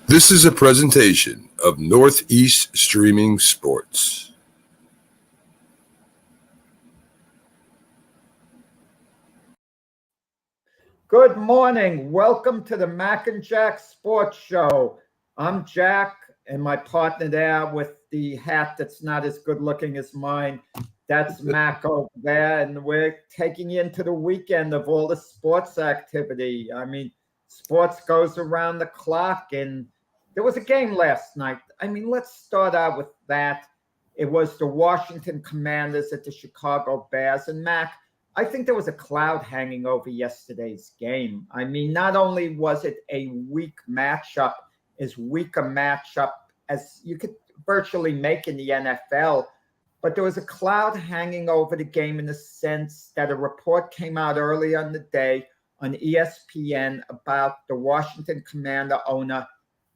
This is a presentation of Northeast Streaming Sports. Good morning. Welcome to the Mac and Jack Sports Show. I'm Jack, and my partner there with the hat that's not as good looking as mine, that's Mac over there. And we're taking you into the weekend of all the sports activity. I mean, sports goes around the clock, and there was a game last night. I mean, let's start out with that. It was the Washington Commanders at the Chicago Bears. And Mac, I think there was a cloud hanging over yesterday's game. I mean, not only was it a weak matchup, as weak a matchup as you could virtually make in the NFL, but there was a cloud hanging over the game in the sense that a report came out earlier in the day on ESPN about the Washington Commander owner,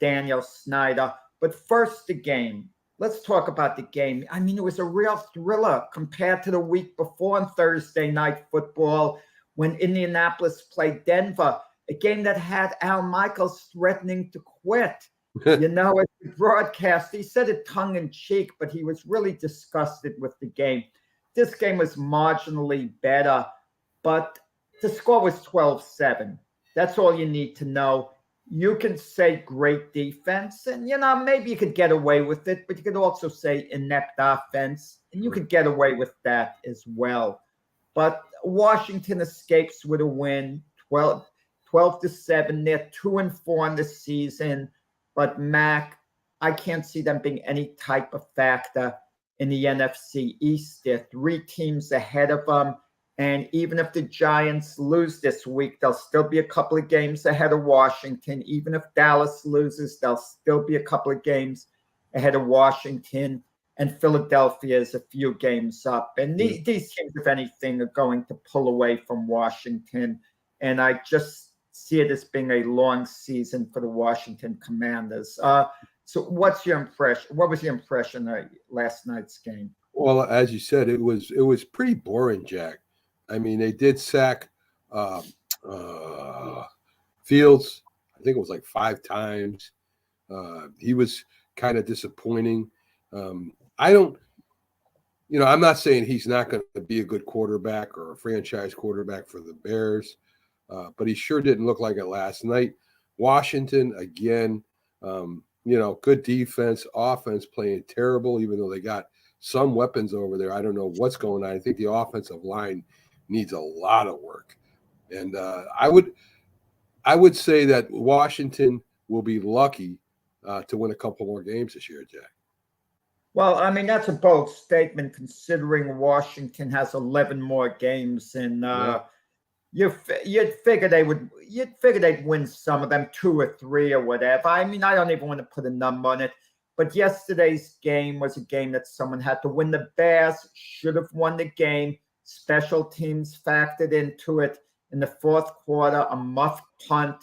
Daniel Snyder. But first, the game. Let's talk about the game. I mean, it was a real thriller compared to the week before on Thursday Night Football when Indianapolis played Denver, a game that had Al Michaels threatening to quit. You know, at the broadcast, he said it tongue in cheek, but he was really disgusted with the game. This game was marginally better, but the score was 12-7. That's all you need to know. You can say great defense, and, you know, maybe you could get away with it, but you could also say inept offense, and you could get away with that as well. But Washington escapes with a win, 12-7. They're 2-4 in the season. But, Mac, I can't see them being any type of factor in the NFC East. There are 3 teams ahead of them. And even if the Giants lose this week, they'll still be a couple of games ahead of Washington. Even if Dallas loses, they'll still be a couple of games ahead of Washington. And Philadelphia is a few games up. And these teams, if anything, are going to pull away from Washington. And I just see it as being a long season for the Washington Commanders. So what's your impression? What was your impression of last night's game? Well, as you said, it was pretty boring, Jack. I mean, they did sack Fields. I think it was like 5 times. He was kind of disappointing. I'm not saying he's not going to be a good quarterback or a franchise quarterback for the Bears, but he sure didn't look like it last night. Washington, again, good defense, offense playing terrible, even though they got some weapons over there. I don't know what's going on. I think the offensive line needs a lot of work. And I would say that Washington will be lucky to win a couple more games this year, Jack. Well, I mean, that's a bold statement considering Washington has 11 more games, and you'd figure they'd win some of them, 2 or 3 or whatever. I mean, I don't even want to put a number on it. But yesterday's game was a game that someone had to win. The Bears should have won the game. Special teams factored into it. In the fourth quarter, a muffed punt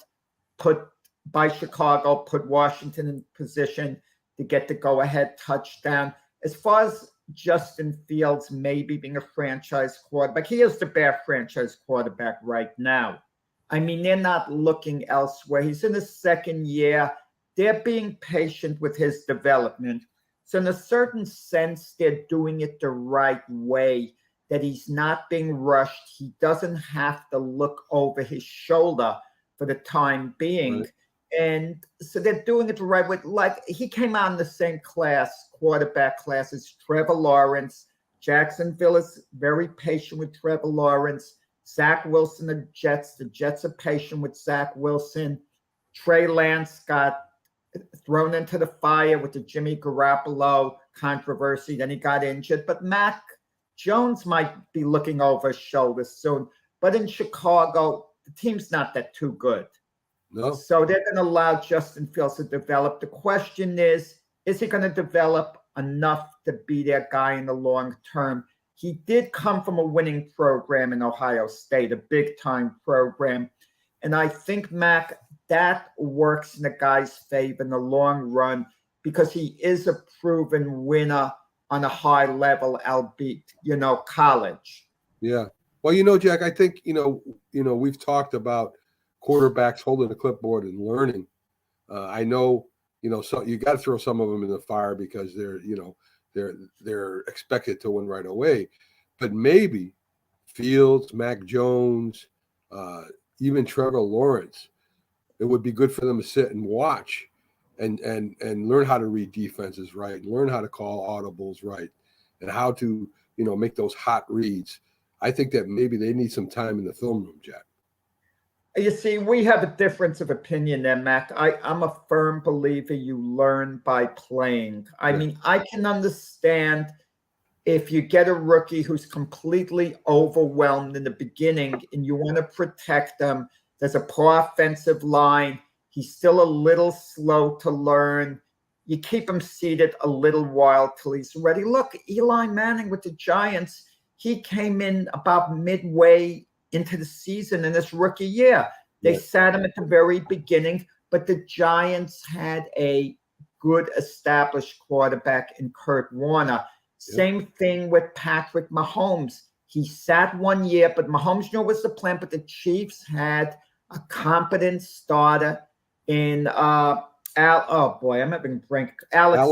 by Chicago put Washington in position to get the go-ahead touchdown. As far as Justin Fields maybe being a franchise quarterback, he is the Bear franchise quarterback right now. I mean, they're not looking elsewhere. He's in his second year. They're being patient with his development. So in a certain sense, they're doing it the right way, that he's not being rushed. He doesn't have to look over his shoulder for the time being. Right. And so they're doing it the right way. Like, he came out in the same quarterback class as Trevor Lawrence. Jacksonville is very patient with Trevor Lawrence. Zach Wilson, the Jets are patient with Zach Wilson. Trey Lance got thrown into the fire with the Jimmy Garoppolo controversy. Then he got injured. But Mac Jones might be looking over his shoulder soon. But in Chicago, the team's not that too good. No. So they're going to allow Justin Fields to develop. The question is he going to develop enough to be their guy in the long term? He did come from a winning program in Ohio State, a big-time program. And I think, Mac, that works in the guy's favor in the long run because he is a proven winner on a high level, albeit, college. Yeah. Well, Jack, I think, we've talked about quarterbacks holding the clipboard and learning. I know So you got to throw some of them in the fire because they're expected to win right away. But maybe Fields, Mac Jones, even Trevor Lawrence, it would be good for them to sit and watch and learn how to read defenses right, learn how to call audibles right, and how to, make those hot reads. I think that maybe they need some time in the film room, Jack. You see, we have a difference of opinion there, Mac. I'm a firm believer you learn by playing. I mean, I can understand if you get a rookie who's completely overwhelmed in the beginning and you want to protect them. There's a poor offensive line. He's still a little slow to learn. You keep him seated a little while till he's ready. Look, Eli Manning with the Giants, he came in about midway into the season in this rookie year. They sat him at the very beginning, but the Giants had a good established quarterback in Kurt Warner. Same thing with Patrick Mahomes. He sat 1 year, but Mahomes knew it was the plan, but the Chiefs had a competent starter in Alex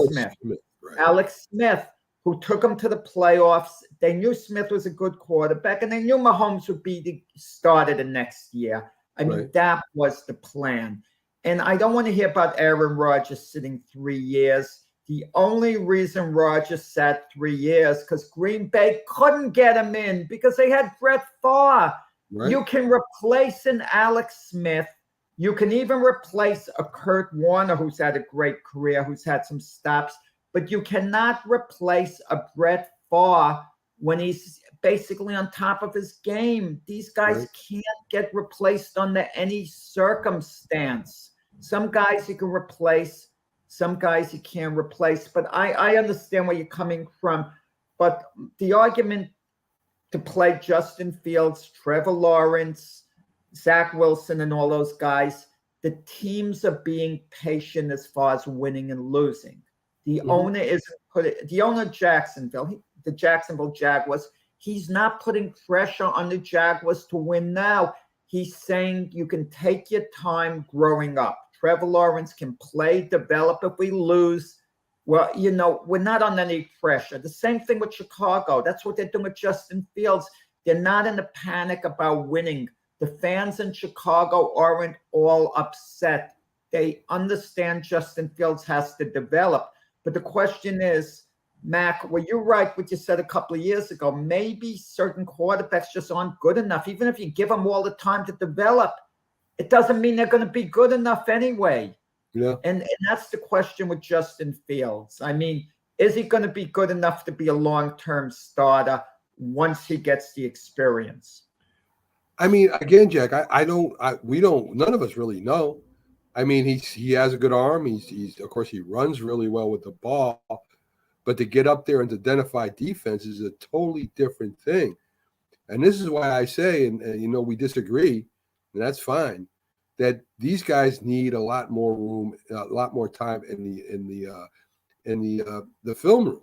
Smith. Right. Alex Smith, who took them to the playoffs. They knew Smith was a good quarterback, and they knew Mahomes would be the starter the next year. I mean, that was the plan. And I don't want to hear about Aaron Rodgers sitting 3 years. The only reason Rodgers sat 3 years because Green Bay couldn't get him in because they had Brett Favre. Right. You can replace an Alex Smith. You can even replace a Kurt Warner, who's had a great career, who's had some stops. But you cannot replace a Brett Favre when he's basically on top of his game. These guys can't get replaced under any circumstance. Some guys you can replace, some guys you can't replace. But I understand where you're coming from. But the argument to play Justin Fields, Trevor Lawrence, Zach Wilson, and all those guys, the teams are being patient as far as winning and losing. The owner of Jacksonville, the Jacksonville Jaguars, he's not putting pressure on the Jaguars to win now. He's saying you can take your time growing up. Trevor Lawrence can play, develop. If we lose, well, we're not on any pressure. The same thing with Chicago. That's what they're doing with Justin Fields. They're not in a panic about winning. The fans in Chicago aren't all upset. They understand Justin Fields has to develop. But the question is, Mac, were you right what you said a couple of years ago? Maybe certain quarterbacks just aren't good enough. Even if you give them all the time to develop, it doesn't mean they're going to be good enough anyway. Yeah. And that's the question with Justin Fields. I mean, is he going to be good enough to be a long-term starter once he gets the experience? I mean, again, Jack, we don't, none of us really know. I mean, he has a good arm. He's of course, he runs really well with the ball, but to get up there and to identify defense is a totally different thing. And this is why I say, and we disagree, and that's fine, that these guys need a lot more room, a lot more time in the film room.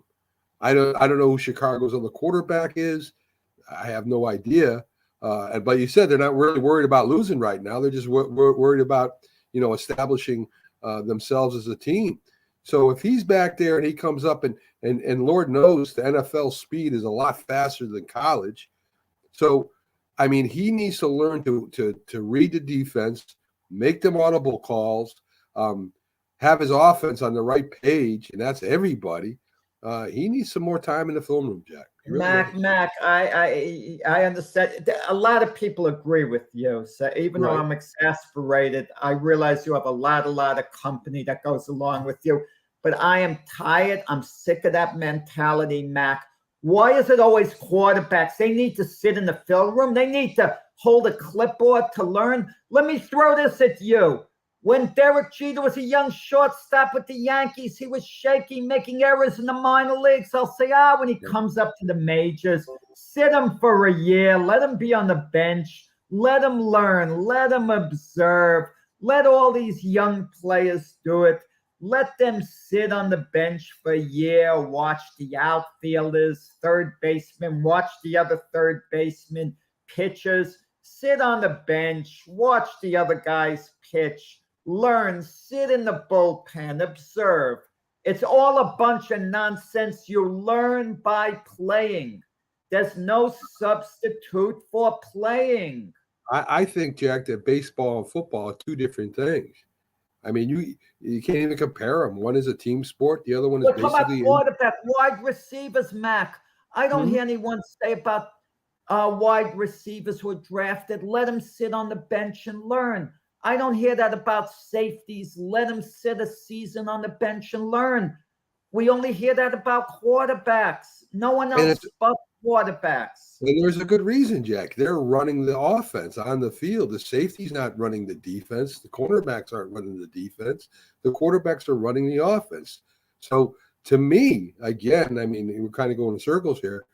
I don't know who Chicago's other quarterback is. I have no idea. But you said they're not really worried about losing right now. They're just worried about, establishing themselves as a team. So if he's back there and he comes up and Lord knows the NFL speed is a lot faster than college. So, I mean, he needs to learn to read the defense, make them audible calls, have his offense on the right page, and that's everybody. He needs some more time in the film room, Jack. Really Mac, I understand. A lot of people agree with you. So even though I'm exasperated, I realize you have a lot of company that goes along with you. But I am tired. I'm sick of that mentality, Mac. Why is it always quarterbacks? They need to sit in the film room. They need to hold a clipboard to learn. Let me throw this at you. When Derek Jeter was a young shortstop with the Yankees, he was shaky, making errors in the minor leagues. I'll say, when he comes up to the majors, sit him for a year, let him be on the bench, let him learn, let him observe, let all these young players do it. Let them sit on the bench for a year, watch the outfielders, third baseman, watch the other third baseman, pitchers, sit on the bench, watch the other guys pitch. learn, sit in the bullpen, observe. It's all a bunch of nonsense. You learn by playing. There's no substitute for playing. I think, Jack, that baseball and football are two different things. I mean, you can't even compare them. One is a team sport. The other one is We're talking about basically quarterback, wide receivers, Mac. I don't hear anyone say about wide receivers who are drafted. Let them sit on the bench and learn. I don't hear that about safeties. Let them sit a season on the bench and learn. We only hear that about quarterbacks. No one else but quarterbacks. And there's a good reason, Jack. They're running the offense on the field. The safety's not running the defense. The cornerbacks aren't running the defense. The quarterbacks are running the offense. So to me, again, I mean, we're kind of going in circles here.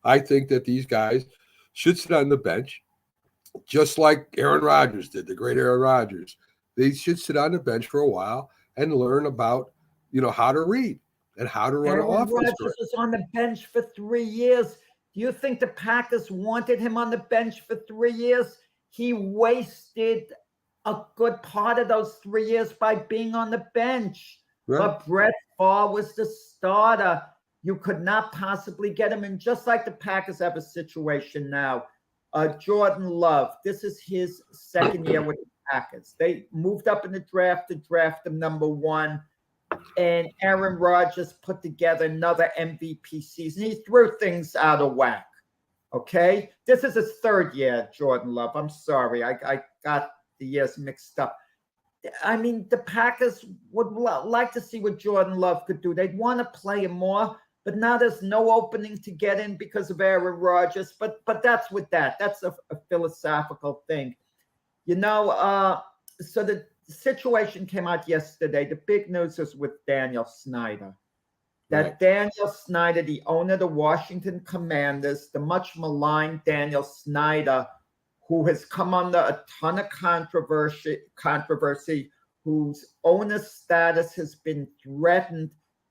I think that these guys should sit on the bench, just like Aaron Rodgers did, the great Aaron Rodgers. They should sit on the bench for a while and learn about, how to read and how to run an offense. Aaron Rodgers was on the bench for 3 years. Do you think the Packers wanted him on the bench for 3 years? He wasted a good part of those 3 years by being on the bench. Right. But Brett Favre was the starter. You could not possibly get him in, just like the Packers have a situation now. Jordan Love, this is his second year with the Packers. They moved up in the draft to draft him number 1. And Aaron Rodgers put together another MVP season. He threw things out of whack. Okay? This is his third year, Jordan Love. I'm sorry. I got the years mixed up. I mean, the Packers would like to see what Jordan Love could do. They'd want to play him more, but now there's no opening to get in because of Aaron Rodgers. But that's with that. That's a philosophical thing. So the situation came out yesterday. The big news is with Daniel Snyder. That Daniel Snyder, the owner of the Washington Commanders, the much maligned Daniel Snyder, who has come under a ton of controversy, whose owner status has been threatened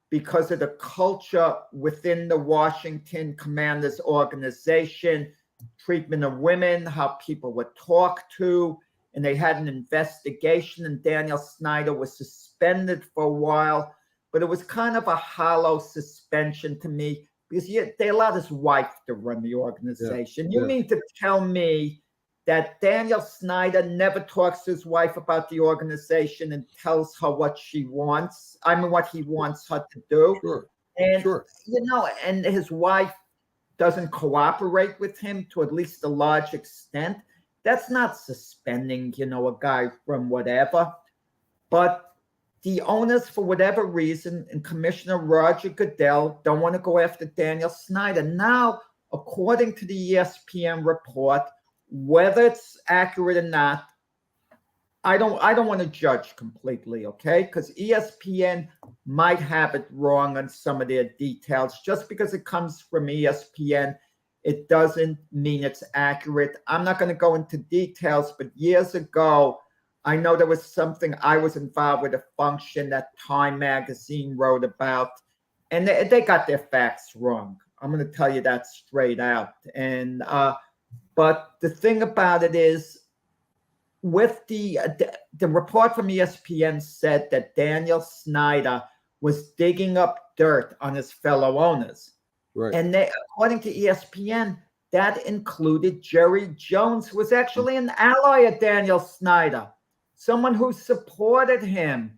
because of the culture within the Washington Commanders organization, treatment of women, how people were talked to. And they had an investigation, and Daniel Snyder was suspended for a while. But it was kind of a hollow suspension to me because they allowed his wife to run the organization. You mean to tell me that Daniel Snyder never talks to his wife about the organization and tells her what she wants? I mean, what he wants her to do. Sure. And, and his wife doesn't cooperate with him to at least a large extent. That's not suspending, a guy from whatever. But the owners, for whatever reason, and Commissioner Roger Goodell don't want to go after Daniel Snyder. Now, according to the ESPN report, whether it's accurate or not, I don't want to judge completely, okay? Because ESPN might have it wrong on some of their details. Just because it comes from ESPN, it doesn't mean it's accurate. I'm not going to go into details, but years ago, I know there was something, I was involved with a function that Time Magazine wrote about, and they got their facts wrong. I'm going to tell you that straight out. And but the thing about it is, with the report from ESPN said that Daniel Snyder was digging up dirt on his fellow owners. Right. And according to ESPN, that included Jerry Jones, who was actually an ally of Daniel Snyder, someone who supported him.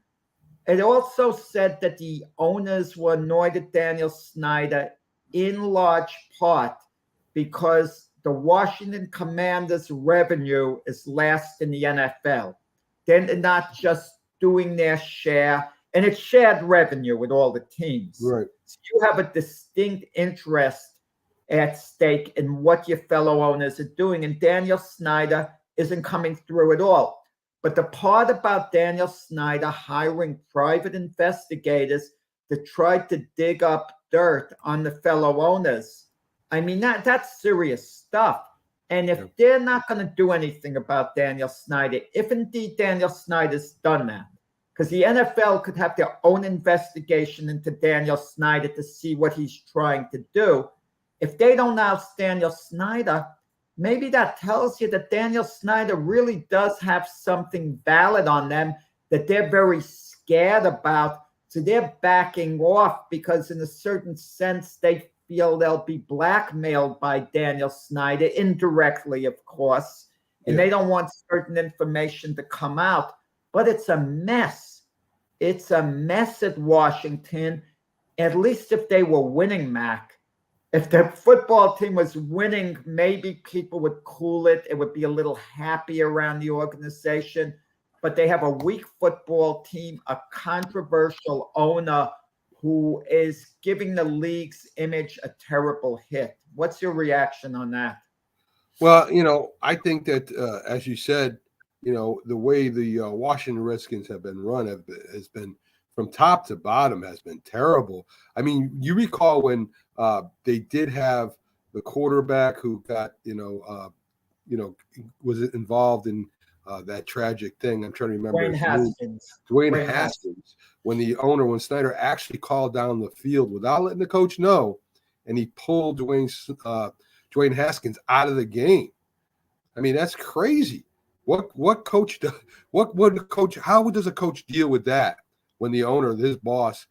It also said that the owners were annoyed at Daniel Snyder in large part because the Washington Commanders' revenue is last in the NFL. They're not just doing their share, and it's shared revenue with all the teams. Right. So you have a distinct interest at stake in what your fellow owners are doing, and Daniel Snyder isn't coming through at all. But the part about Daniel Snyder hiring private investigators to try to dig up dirt on the fellow owners, I mean, that's serious stuff. And if they're not going to do anything about Daniel Snyder, if indeed Daniel Snyder's done that, because the NFL could have their own investigation into Daniel Snyder to see what he's trying to do. If they don't oust Daniel Snyder, maybe that tells you that Daniel Snyder really does have something valid on them that they're very scared about. So they're backing off because in a certain sense, they feel they'll be blackmailed by Daniel Snyder, indirectly, of course, and they don't want certain information to come out. But it's a mess. It's a mess at Washington, at least if they were winning, Mac. If the football team was winning, maybe people would cool it. It would be a little happy around the organization. But they have a weak football team, a controversial owner who is giving the league's image a terrible hit. What's your reaction on that? Well, I think that, as you said, the way the Washington Redskins have been run has been from top to bottom has been terrible. I mean, you recall when they did have the quarterback who got, was involved in that tragic thing. I'm trying to remember Dwayne his Haskins. name. Dwayne Haskins. When Snyder actually called down the field without letting the coach know, and he pulled Dwayne Haskins out of the game. I mean, that's crazy. What coach does? How does a coach deal with that when the owner, his boss,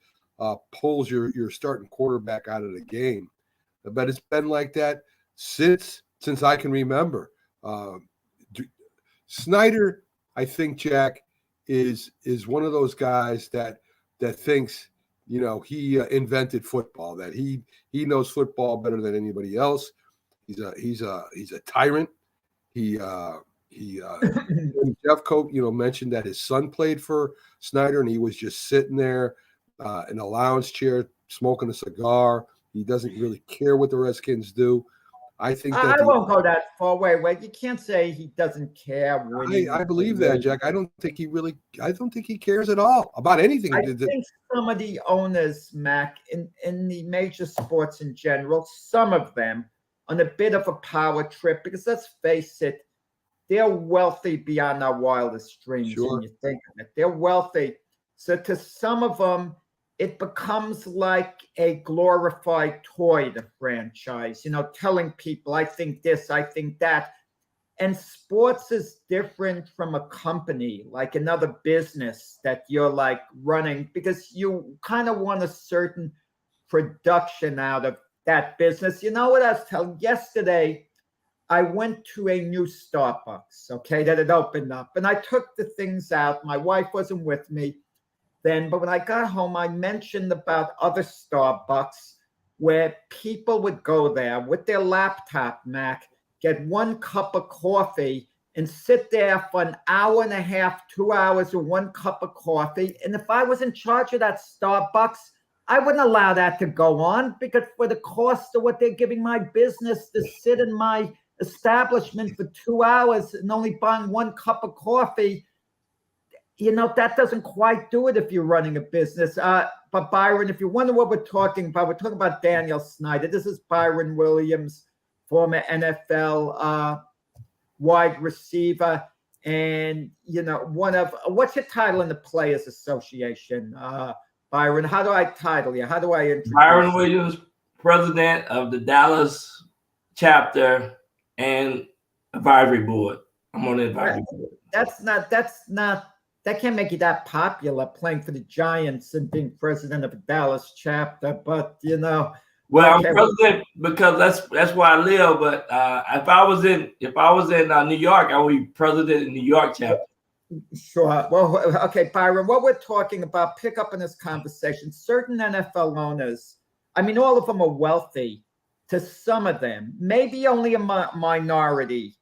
pulls your starting quarterback out of the game? But it's been like that since I can remember. Snyder, I think, Jack, is one of those guys that thinks, he invented football, that he knows football better than anybody else. He's a tyrant. Jeff Coat, mentioned that his son played for Snyder, and he was just sitting there in a lounge chair smoking a cigar. He doesn't really care what the Redskins do. I think that I won't go that far. Wait. You can't say he doesn't care. I believe that, Jack. I don't think he cares at all about anything. I think some of the owners, Mac, in the major sports in general, some of them on a bit of a power trip, because let's face it, they're wealthy beyond our wildest dreams. Sure. When you think of it, they're wealthy. So to some of them, it becomes like a glorified toy, the franchise, telling people, I think this, I think that. And sports is different from a company, like another business that you're like running, because you kind of want a certain production out of that business. You know what I was telling yesterday? I went to a new Starbucks, that had opened up, and I took the things out. My wife wasn't with me then, but when I got home, I mentioned about other Starbucks where people would go there with their laptop, Mac, get one cup of coffee and sit there for an hour and a half, 2 hours with one cup of coffee. And if I was in charge of that Starbucks, I wouldn't allow that to go on, because for the cost of what they're giving my business to sit in my establishment for 2 hours and only buying one cup of coffee, that doesn't quite do it if you're running a business. But Byron, if you wonder what we're talking about Daniel Snyder. This is Byron Williams, former NFL wide receiver, and one of, what's your title in the Players Association, Byron? How do I title you? How do I introduce Byron you? Williams, president of the Dallas chapter and advisory board. I'm on the advisory board. That can't make you that popular, playing for the Giants and being president of a Dallas chapter. But well, I'm president because that's where I live. But if I was in New York, I would be president in New York chapter. Sure. Well, okay, Byron. What we're talking about, pick up in this conversation. Certain NFL owners, I mean, all of them are wealthy. To some of them, maybe only a minority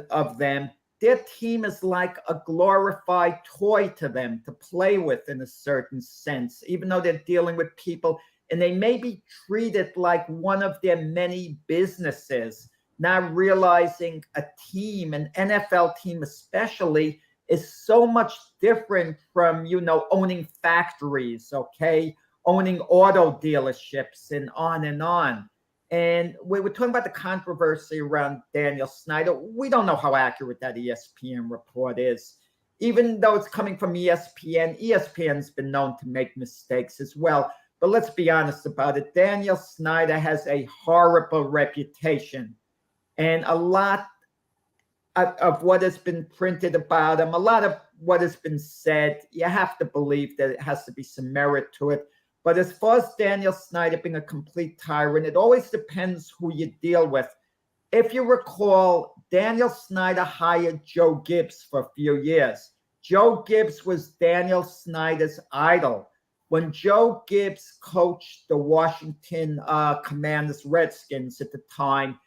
of them, their team is like a glorified toy to them to play with in a certain sense, even though they're dealing with people, and they may be treated like one of their many businesses, not realizing a team, an NFL team especially, is so much different from, owning factories, owning auto dealerships and on and on. And we were talking about the controversy around Daniel Snyder. We don't know how accurate that ESPN report is. Even though it's coming from ESPN, ESPN's been known to make mistakes as well. But let's be honest about it. Daniel Snyder has a horrible reputation. And a lot of what has been printed about him, a lot of what has been said, you have to believe that it has to be some merit to it. But as far as Daniel Snyder being a complete tyrant, it always depends who you deal with. If you recall, Daniel Snyder hired Joe Gibbs for a few years. Joe Gibbs was Daniel Snyder's idol. When Joe Gibbs coached the Washington Commanders Redskins at the time,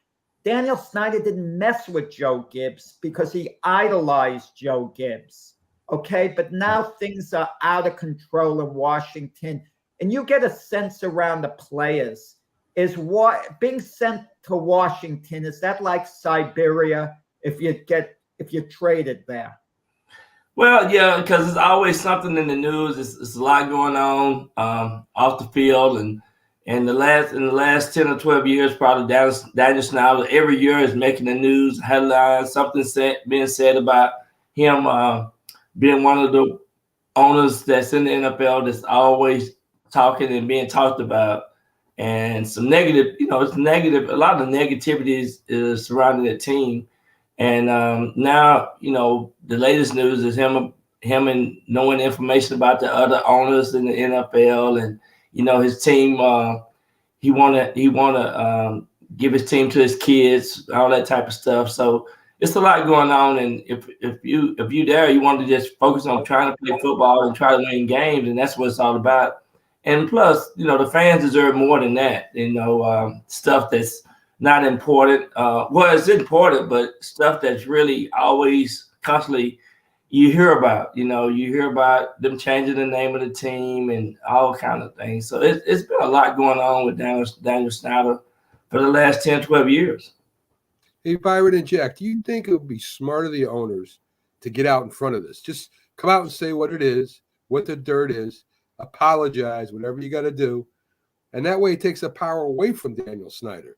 Daniel Snyder didn't mess with Joe Gibbs because he idolized Joe Gibbs. Okay, but now things are out of control in Washington, and you get a sense around the players. Is what being sent to Washington, is that like Siberia if you're traded there? Well, yeah, because there's always something in the news. It's a lot going on off the field, and in the last 10 or 12 years, probably Daniel Snyder every year is making the news headlines. Something being said about him being one of the owners that's in the NFL that's always talking and being talked about, and some negative. It's negative. A lot of negativity is surrounding the team. And now, the latest news is him and knowing information about the other owners in the NFL, and his team. He wanna give his team to his kids, all that type of stuff. So it's a lot going on. And if you there, you want to just focus on trying to play football and try to win games, and that's what it's all about. And plus, the fans deserve more than that. Stuff that's not important. Well, it's important, but stuff that's really always constantly you hear about. You hear about them changing the name of the team and all kind of things. So it's been a lot going on with Daniel Snyder for the last 10, 12 years. Hey, Byron and Jack, do you think it would be smart of the owners to get out in front of this? Just come out and say what it is, what the dirt is, apologize, whatever you got to do. And that way it takes the power away from Daniel Snyder.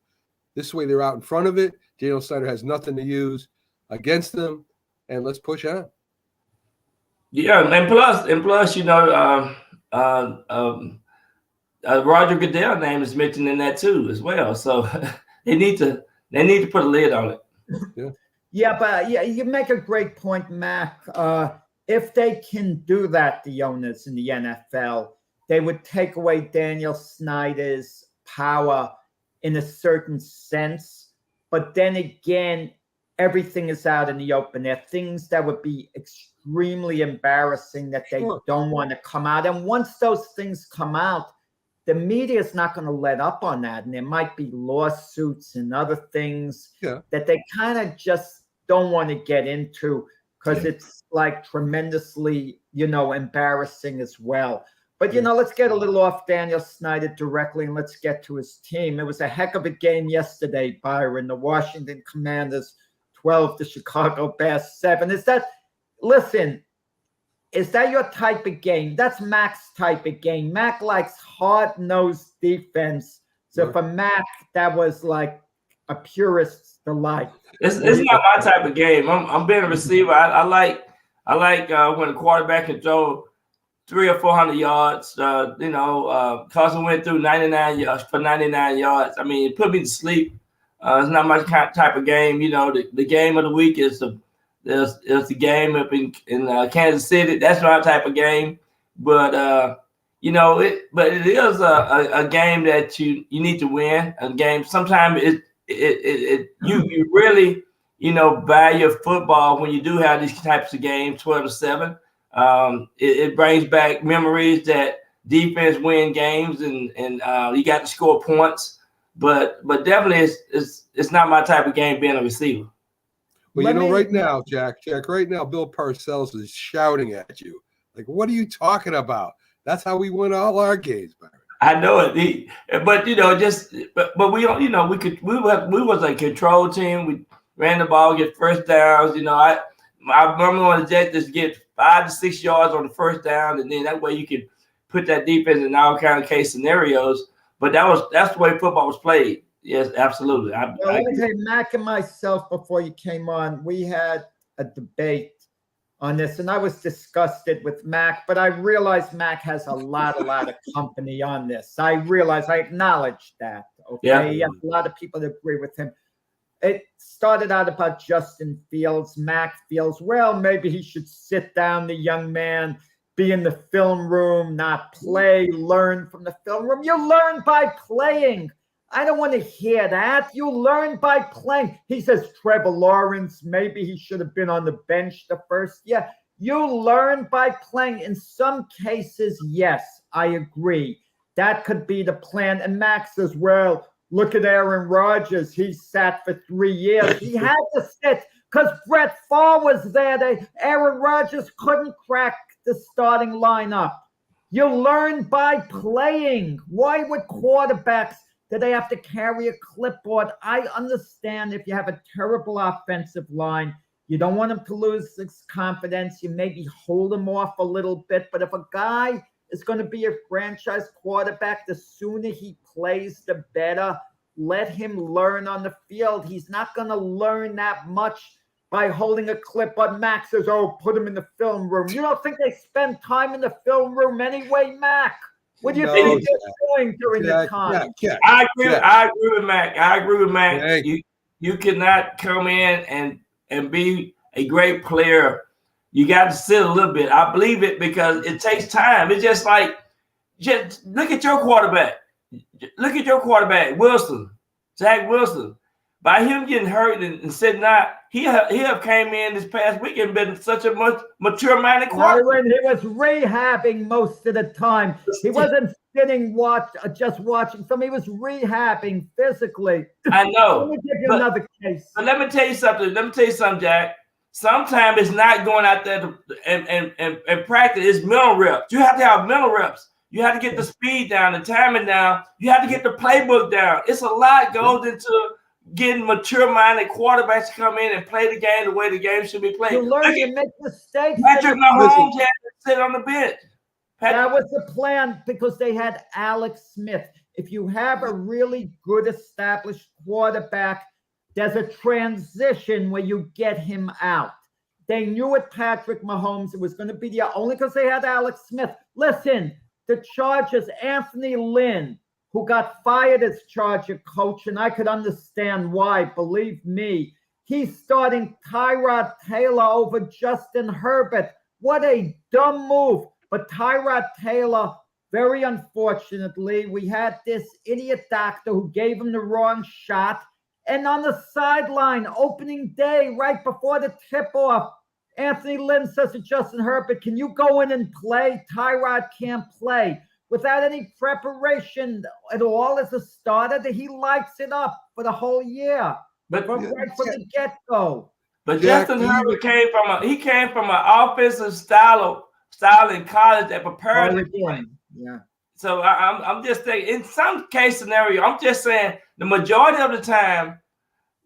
This way they're out in front of it. Daniel Snyder has nothing to use against them, and let's push on. Yeah, and plus, Roger Goodell's name is mentioned in that too as well. So they need to put a lid on it. Yeah, you make a great point, Mac. If they can do that, the owners in the NFL, they would take away Daniel Snyder's power in a certain sense. But then again, everything is out in the open. There are things that would be extremely embarrassing that they don't want to come out. And once those things come out, the media is not going to let up on that. And there might be lawsuits and other things that they kind of just don't want to get into because it's like tremendously, embarrassing as well. But, let's get a little off Daniel Snyder directly and let's get to his team. It was a heck of a game yesterday, Byron. The Washington Commanders 12, the Chicago Bears 7. Is that your type of game? That's Mac's type of game. Mac likes hard-nosed defense. So for Mac, that was like a purist's delight. It's not my type of game. I'm being a receiver. I like when the quarterback can throw 300 or 400 yards. Carson went through 99 yards for 99 yards. I mean, it put me to sleep. It's not my type of game. The game of the week is the game up in Kansas City. That's my type of game. But it is a game that you need to win. A game sometimes you really value football when you do have these types of games, 12-7. It brings back memories that defense win games and you got to score points. But definitely it's not my type of game being a receiver. Well, right now, Jack, right now, Bill Parcells is shouting at you. Like, what are you talking about? That's how we win all our games, Byron. I know it, but but we don't. We was a control team. We ran the ball, get first downs. I remember when the Jets just get 5 to 6 yards on the first down, and then that way you can put that defense in all kind of case scenarios. But that's the way football was played. Yes, absolutely. Mac and myself, before you came on, we had a debate on this, and I was disgusted with Mac, but I realized Mac has a lot of company on this. I acknowledge that. Okay, he has a lot of people that agree with him. It started out about Justin Fields, Mac Fields. Well, maybe he should sit down, the young man, be in the film room, not play, learn from the film room. You learn by playing. I don't want to hear that. You learn by playing. He says Trevor Lawrence, maybe he should have been on the bench the first year. You learn by playing. In some cases, yes, I agree. That could be the plan. And Max says, well, look at Aaron Rodgers. He sat for 3 years. He had to sit because Brett Favre was there. Aaron Rodgers couldn't crack the starting lineup. You learn by playing. Why would quarterbacks, do they have to carry a clipboard? I understand if you have a terrible offensive line, you don't want him to lose his confidence. You maybe hold him off a little bit. But if a guy is going to be a franchise quarterback, the sooner he plays, the better. Let him learn on the field. He's not going to learn that much by holding a clipboard. Max says, oh, put him in the film room. You don't think they spend time in the film room anyway, Mac? What do you think they're doing during the time? I agree with Mac. I agree with Mac. You cannot come in and be a great player. You got to sit a little bit. I believe it because it takes time. It's just like, just look at your quarterback. Look at your quarterback, Wilson, Zach Wilson. By him getting hurt and sitting out, he have came in this past week and been such a much mature-minded quarterback. He was rehabbing most of the time. He wasn't sitting just watching film. He was rehabbing physically. I know. Let me give you another case. But let me tell you something. Jack. Sometimes it's not going out there and practice. It's mental reps. You have to have mental reps. You have to get the speed down, the timing down. You have to get the playbook down. It's a lot goes into getting mature-minded quarterbacks to come in and play the game the way the game should be played. You learn to make mistakes. Patrick Mahomes had to sit on the bench. That was the plan because they had Alex Smith. If you have a really good established quarterback, there's a transition where you get him out. They knew with Patrick Mahomes it was going to be the only because they had Alex Smith. Listen, the Chargers, Anthony Lynn, who got fired as Charger coach, and I could understand why, believe me. He's starting Tyrod Taylor over Justin Herbert. What a dumb move. But Tyrod Taylor, very unfortunately, we had this idiot doctor who gave him the wrong shot. And on the sideline, opening day, right before the tip-off, Anthony Lynn says to Justin Herbert, can you go in and play? Tyrod can't play. Without any preparation at all as a starter, he lights it up for the whole year. But right from the get-go. But Justin Herbert came from an offensive style in college that prepared him. Yeah. So I'm just saying, in some case scenario, I'm just saying the majority of the time,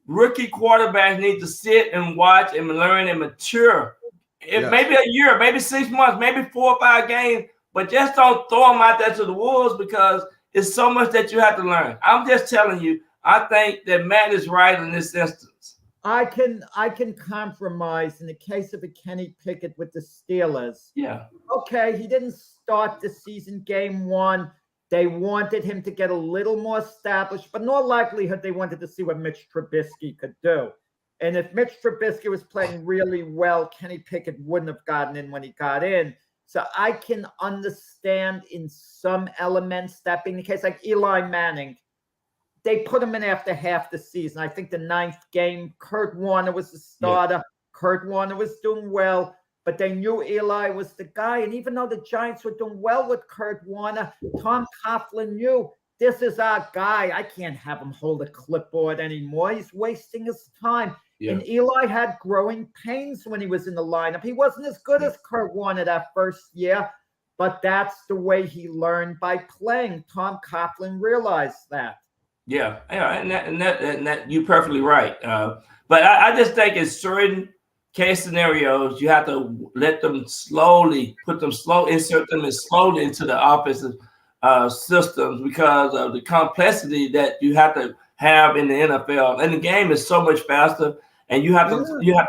rookie quarterbacks need to sit and watch and learn and mature. Maybe a year, maybe 6 months, maybe 4 or 5 games, but just don't throw them out there to the wolves because it's so much that you have to learn. I'm just telling you, I think that Matt is right in this instance. I can compromise in the case of a Kenny Pickett with the Steelers. Yeah. Okay, he didn't start the season game 1. They wanted him to get a little more established, but in all likelihood, they wanted to see what Mitch Trubisky could do. And if Mitch Trubisky was playing really well, Kenny Pickett wouldn't have gotten in when he got in. So I can understand in some elements that being the case, like Eli Manning. They put him in after half the season. I think the 9th game, Kurt Warner was the starter. Yeah. Kurt Warner was doing well, but they knew Eli was the guy. And even though the Giants were doing well with Kurt Warner, Tom Coughlin knew this is our guy. I can't have him hold a clipboard anymore. He's wasting his time. Yeah. And Eli had growing pains when he was in the lineup. He wasn't as good as Kurt Warner that first year, but that's the way he learned by playing. Tom Coughlin realized that. Yeah, and that you're perfectly right. But I just think in certain case scenarios, you have to let them insert them slowly into the offensive systems because of the complexity that you have to have in the NFL. And the game is so much faster, and you have to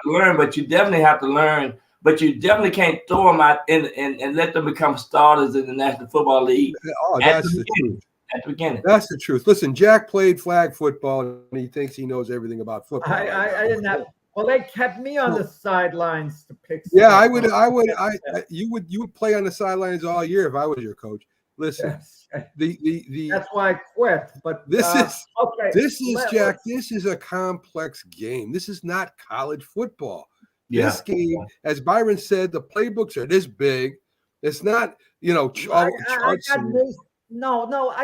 learn. But you definitely have to learn. But you definitely can't throw them out and let them become starters in the National Football League. Oh, that's the truth. at the beginning. That's the truth. Listen, Jack played flag football, and he thinks he knows everything about football. I didn't have. Well, they kept me on the sidelines to pick. Yeah, you would play on the sidelines all year if I was your coach. Listen, yes. That's why I quit. But this is okay. This is a complex game. This is not college football. Yeah. This game, as Byron said, the playbooks are this big. It's not, charts. I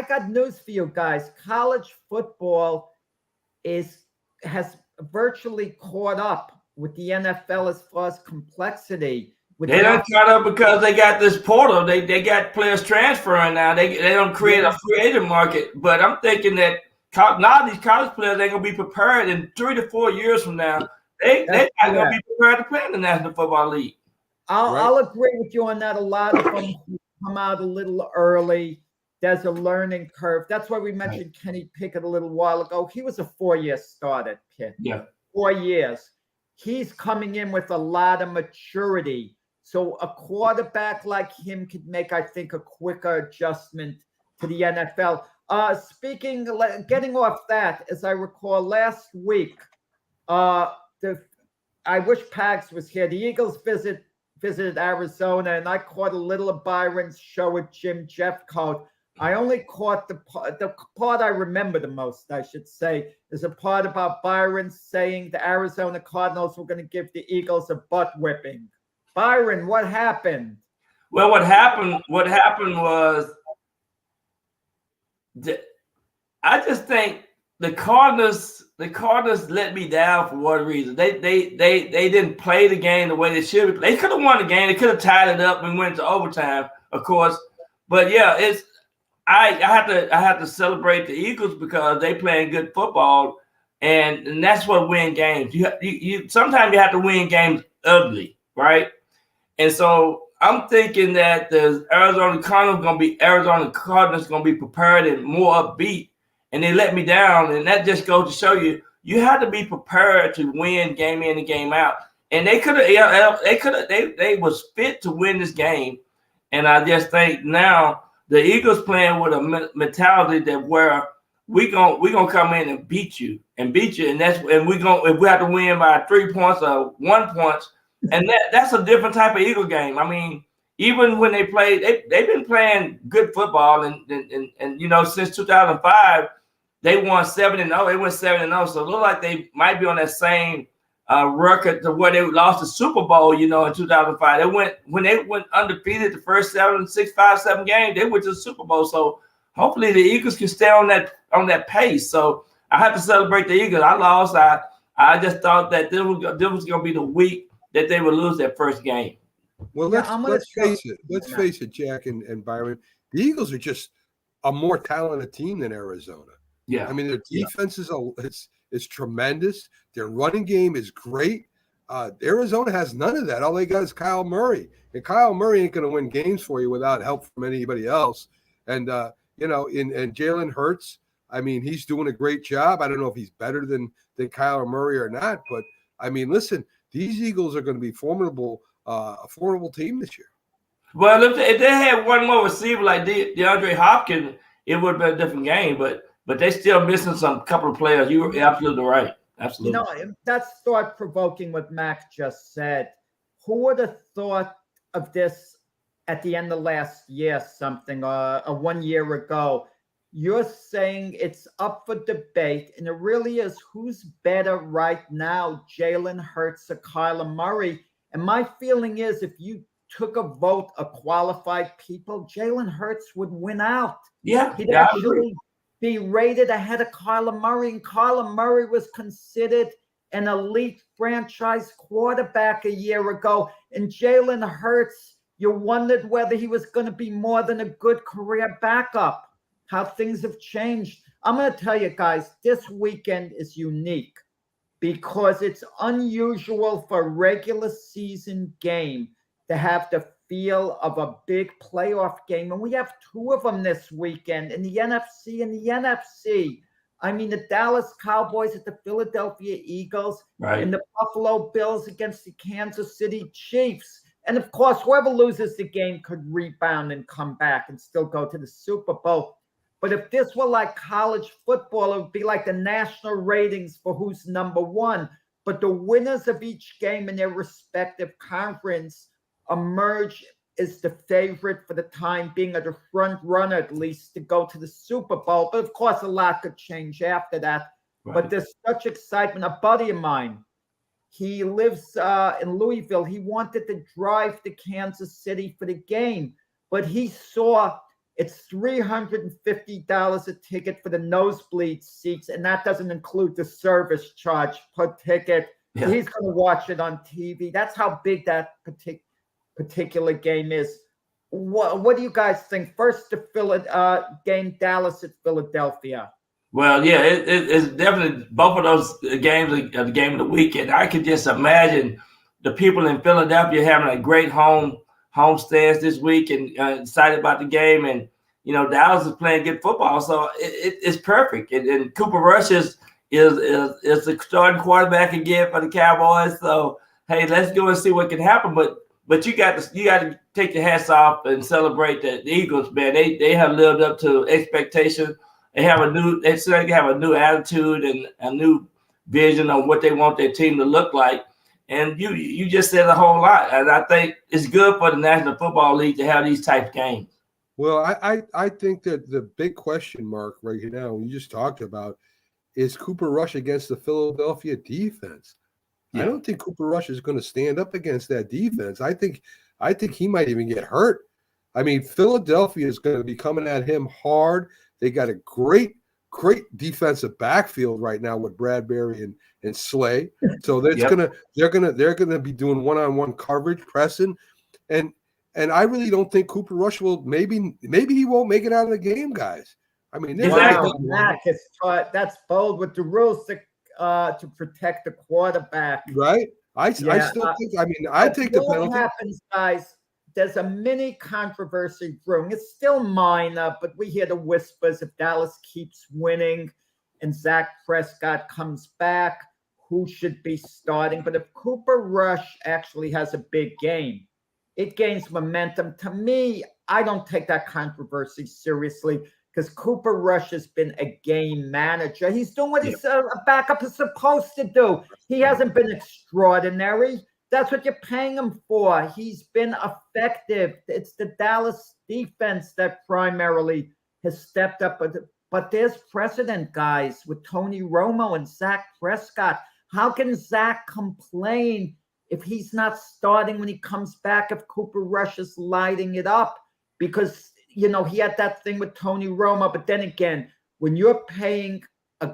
got news for you guys. College football has virtually caught up with the NFL as far as complexity. They don't caught up because they got this portal. They got players transferring now. They don't create a free agent market. But I'm thinking that now these college players ain't gonna be prepared in 3 to 4 years from now. They're not gonna be prepared to play in the National Football League. I'll agree with you on that. A lot of them come out a little early. There's a learning curve. That's why we mentioned Kenny Pickett a little while ago. He was a 4-year starter, Pitt. Yeah. 4 years. He's coming in with a lot of maturity. So a quarterback like him could make, I think, a quicker adjustment to the NFL. Getting off that, as I recall last week, I wish Pags was here. The Eagles visited Arizona, and I caught a little of Byron's show with Jim Jeffcoat. I only caught the part I remember the most, I should say, is a part about Byron saying the Arizona Cardinals were going to give the Eagles a butt whipping. Byron, what happened? Well, what happened was I just think the Cardinals let me down for one reason. They didn't play the game the way they should. They could have won the game. They could have tied it up and went to overtime, of course. But yeah, I have to celebrate the Eagles because they playing good football, and that's what win games. You sometimes you have to win games ugly, right? And so I'm thinking that the Arizona Cardinals gonna be prepared and more upbeat, and they let me down. And that just goes to show you have to be prepared to win game in and game out. And they was fit to win this game. And I just think now the Eagles playing with a mentality that where we gonna come in and beat you, and we have to win by 3 points or 1 point. And that's a different type of Eagle game. I mean, even when they played, they've been playing good football, and since 2005, they won 7-0. They went 7-0, so it looked like they might be on that same record to where they lost the Super Bowl. In 2005, when they went undefeated the first 7 games, they went to the Super Bowl. So hopefully the Eagles can stay on that pace. So I have to celebrate the Eagles. I lost. I just thought that this was going to be the week that they would lose that first game. Well, let's face it. Let's face it, Jack and Byron. The Eagles are just a more talented team than Arizona. Yeah, I mean, their defense is tremendous. Their running game is great. Arizona has none of that. All they got is Kyle Murray, and Kyle Murray ain't going to win games for you without help from anybody else. And and Jalen Hurts, I mean, he's doing a great job. I don't know if he's better than Kyle Murray or not, but I mean, listen. These Eagles are going to be a formidable team this year. Well, if they had one more receiver like DeAndre Hopkins, it would have been a different game. But they're still missing some couple of players. You were absolutely right. Absolutely. That's thought-provoking what Mac just said. Who would have thought of this at the end of last year, something, 1 year ago? You're saying it's up for debate, and it really is who's better right now, Jalen Hurts or Kyler Murray. And my feeling is if you took a vote of qualified people, Jalen Hurts would win out. Yeah, he'd actually be rated ahead of Kyler Murray, and Kyler Murray was considered an elite franchise quarterback a year ago. And Jalen Hurts, you wondered whether he was going to be more than a good career backup. How things have changed. I'm going to tell you guys, this weekend is unique because it's unusual for a regular season game to have the feel of a big playoff game. And we have 2 of them this weekend in the NFC and the NFC. I mean, the Dallas Cowboys at the Philadelphia Eagles, right, and the Buffalo Bills against the Kansas City Chiefs. And of course, whoever loses the game could rebound and come back and still go to the Super Bowl. But if this were like college football, it would be like the national ratings for who's number one. But the winners of each game in their respective conference emerge as the favorite for the time being, or the front runner at least, to go to the Super Bowl. But of course, a lot could change after that. Right. But there's such excitement. A buddy of mine, he lives in Louisville. He wanted to drive to Kansas City for the game, but he saw it's $350 a ticket for the nosebleed seats, and that doesn't include the service charge per ticket. Yeah. He's going to watch it on TV. That's how big that particular game is. What do you guys think? First, the game, Dallas at Philadelphia. Well, yeah, it's definitely both of those games are the game of the weekend. I could just imagine the people in Philadelphia having a great home stands this week and excited about the game. And, Dallas is playing good football, so it's perfect. And Cooper Rush is the starting quarterback again for the Cowboys. So, hey, let's go and see what can happen. But you got to take your hats off and celebrate the Eagles, man. They have lived up to expectations. They certainly have a new attitude and a new vision on what they want their team to look like. And you just said a whole lot. And I think it's good for the National Football League to have these type games. Well, I think that the big question mark right now, we just talked about, is Cooper Rush against the Philadelphia defense. Yeah. I don't think Cooper Rush is going to stand up against that defense. I think he might even get hurt. I mean, Philadelphia is going to be coming at him hard. They got a great defensive backfield right now with Bradbury and Slay. So they're gonna be doing one-on-one coverage, pressing, and I really don't think Cooper Rush will. Maybe he won't make it out of the game, guys. I mean, that's bold with the rules to protect the quarterback, right? I still think. I mean, I take the penalty. What happens, guys? There's a mini controversy brewing. It's still minor, but we hear the whispers. If Dallas keeps winning and Dak Prescott comes back, who should be starting? But if Cooper Rush actually has a big game, it gains momentum. To me, I don't take that controversy seriously because Cooper Rush has been a game manager. He's doing what his backup is supposed to do. He hasn't been extraordinary. That's what you're paying him for. He's been effective. It's the Dallas defense that primarily has stepped up. But there's precedent, guys, with Tony Romo and Dak Prescott. How can Dak complain if he's not starting when he comes back, if Cooper Rush is lighting it up? Because, he had that thing with Tony Romo. But then again, when you're paying a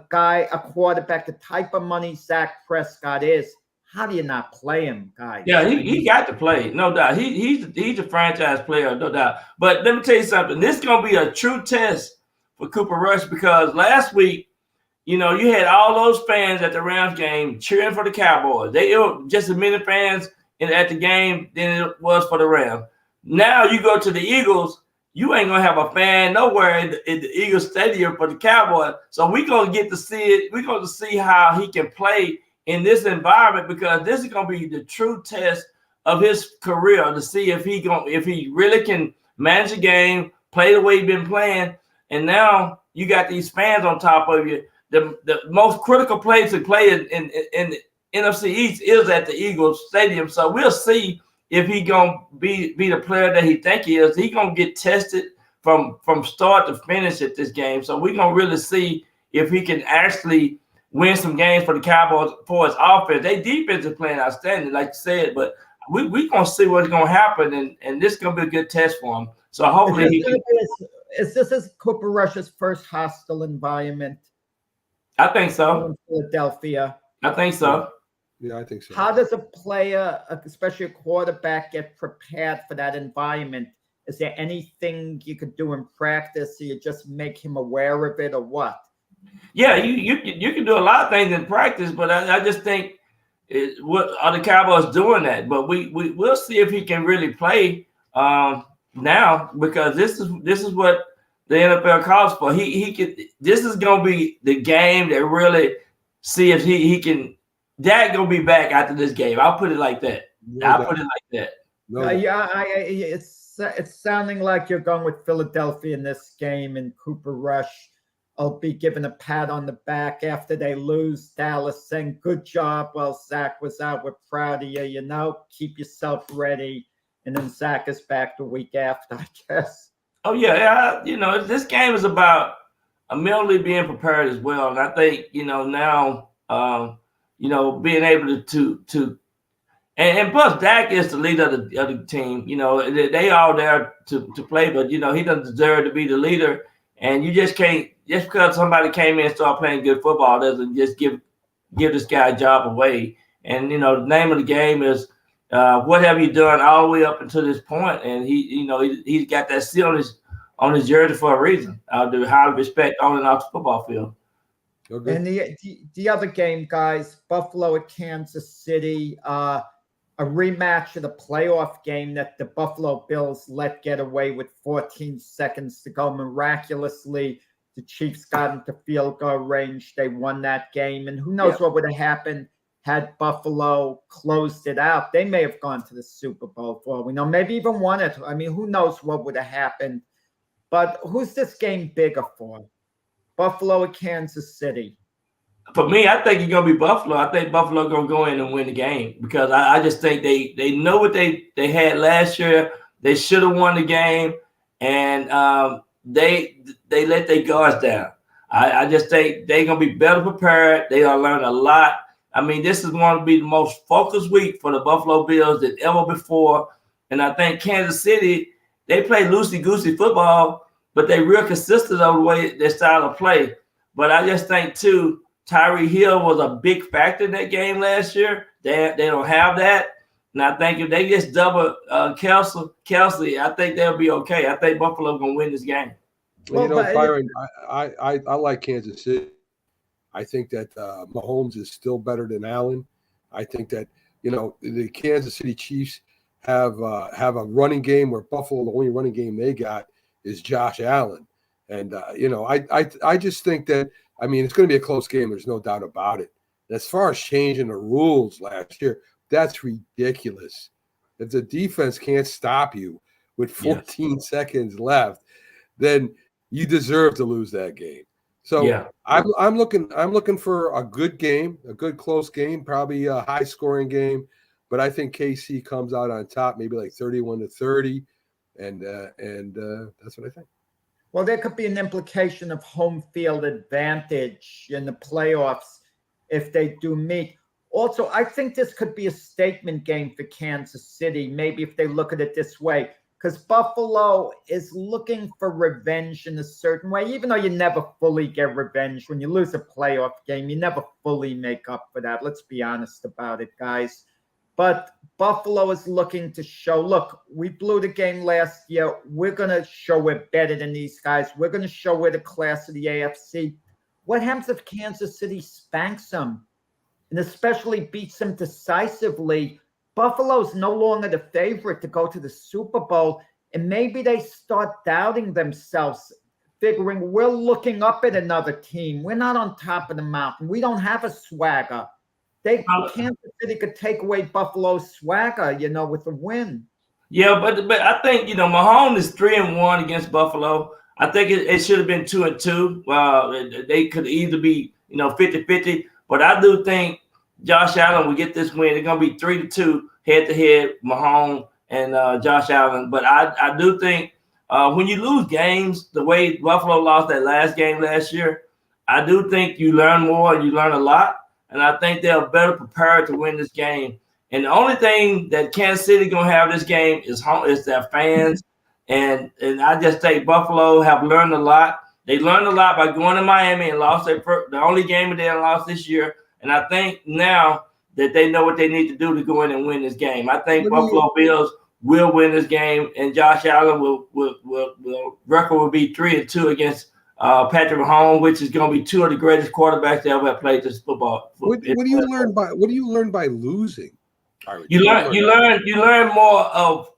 quarterback, the type of money Dak Prescott is, how do you not play him, guys? Yeah, he got to play, no doubt. He's a franchise player, no doubt. But let me tell you something. This is going to be a true test for Cooper Rush because last week, you had all those fans at the Rams game cheering for the Cowboys. They were just as many fans at the game than it was for the Rams. Now you go to the Eagles, you ain't going to have a fan nowhere in the Eagles Stadium for the Cowboys. So we're going to get to see it. We're going to see how he can play in this environment because this is going to be the true test of his career to see if he really can manage the game, play the way he's been playing. And now you got these fans on top of you. The most critical place to play in the NFC East is at the Eagles Stadium. So we'll see if he gonna be the player that he think he is. He gonna get tested from start to finish at this game. So we're gonna really see if he can actually win some games for the Cowboys for his offense. Their defense is playing outstanding, like you said, but we're going to see what's going to happen, and this is going to be a good test for him. So hopefully is this Cooper Rush's first hostile environment? I think so. In Philadelphia. I think so. Yeah, I think so. How does a player, especially a quarterback, get prepared for that environment? Is there anything you could do in practice so you just make him aware of it or what? Yeah, you can do a lot of things in practice, but I just think what are the Cowboys doing that? But we'll see if he can really play now because this is what the NFL calls for. He could. This is gonna be the game that really see if he can. Dak gonna be back after this game. I'll put it like that. No, it's it's sounding like you're going with Philadelphia in this game, and Cooper Rush will be given a pat on the back after they lose. Dallas saying, good job while Zach was out. We're proud of you. You know, keep yourself ready. And then Zach is back the week after, I guess. Oh, yeah. This game is about mentally being prepared as well. And I think, now, being able to and plus Dak is the leader of the team. They all there to play, but, he doesn't deserve to be the leader. And you just can't, just because somebody came in and started playing good football doesn't just give this guy a job away. And, the name of the game is what have you done all the way up until this point? And he's got that seal on his jersey for a reason. The high respect on and off the football field. Okay. And the other game, guys, Buffalo at Kansas City, a rematch of the playoff game that the Buffalo Bills let get away with 14 seconds to go. Miraculously, the Chiefs got into field goal range. They won that game. And who knows what would have happened had Buffalo closed it out. They may have gone to the Super Bowl for all we know, maybe even won it. I mean, who knows what would have happened. But who's this game bigger for? Buffalo at Kansas City? For me, I think it's going to be Buffalo. I think Buffalo going to go in and win the game because I just think they know what they had last year. They should have won the game, and they let their guards down. I just think they're going to be better prepared. They're going to learn a lot. I mean, this is going to be the most focused week for the Buffalo Bills than ever before. And I think Kansas City, they play loosey-goosey football, but they real consistent on the way their style of play. But I just think, too, Tyreek Hill was a big factor in that game last year. They don't have that. And I think if they just double Kelsey, I think they'll be okay. I think Buffalo going to win this game. Well, Byron, I like Kansas City. I think that Mahomes is still better than Allen. I think that, the Kansas City Chiefs have a running game where Buffalo, the only running game they got is Josh Allen. And, I just think that, it's going to be a close game. There's no doubt about it. And as far as changing the rules last year, that's ridiculous. If the defense can't stop you with 14 seconds left, then you deserve to lose that game. So I'm looking for a good game, a good close game, probably a high scoring game. But I think KC comes out on top, maybe like 31-30, and that's what I think. Well, there could be an implication of home field advantage in the playoffs if they do meet. Also, I think this could be a statement game for Kansas City, maybe if they look at it this way, because Buffalo is looking for revenge in a certain way, even though you never fully get revenge. When you lose a playoff game, you never fully make up for that. Let's be honest about it, guys. But Buffalo is looking to show, look, we blew the game last year. We're going to show we're better than these guys. We're going to show we're the class of the AFC. What happens if Kansas City spanks them and especially beats them decisively? Buffalo's no longer the favorite to go to the Super Bowl, and maybe they start doubting themselves, figuring we're looking up at another team. We're not on top of the mountain. We don't have a swagger. Kansas City could take away Buffalo's swagger, with a win. Yeah, but I think, Mahomes is 3-1 against Buffalo. I think it should have been 2-2. They could either be, 50-50. But I do think Josh Allen will get this win. They're going to be 3-2 head-to-head, Mahomes and Josh Allen. But I do think when you lose games, the way Buffalo lost that last game last year, I do think you learn more and you learn a lot. And I think they're better prepared to win this game. And the only thing that Kansas City going to have this game is their fans. And I just think Buffalo have learned a lot. They learned a lot by going to Miami and lost the only game that they lost this year. And I think now that they know what they need to do to go in and win this game. I think Buffalo Bills will win this game, and Josh Allen will record will be 3-2 against Patrick Mahomes, which is going to be two of the greatest quarterbacks that ever played this football. What do you learn by losing? You learn more of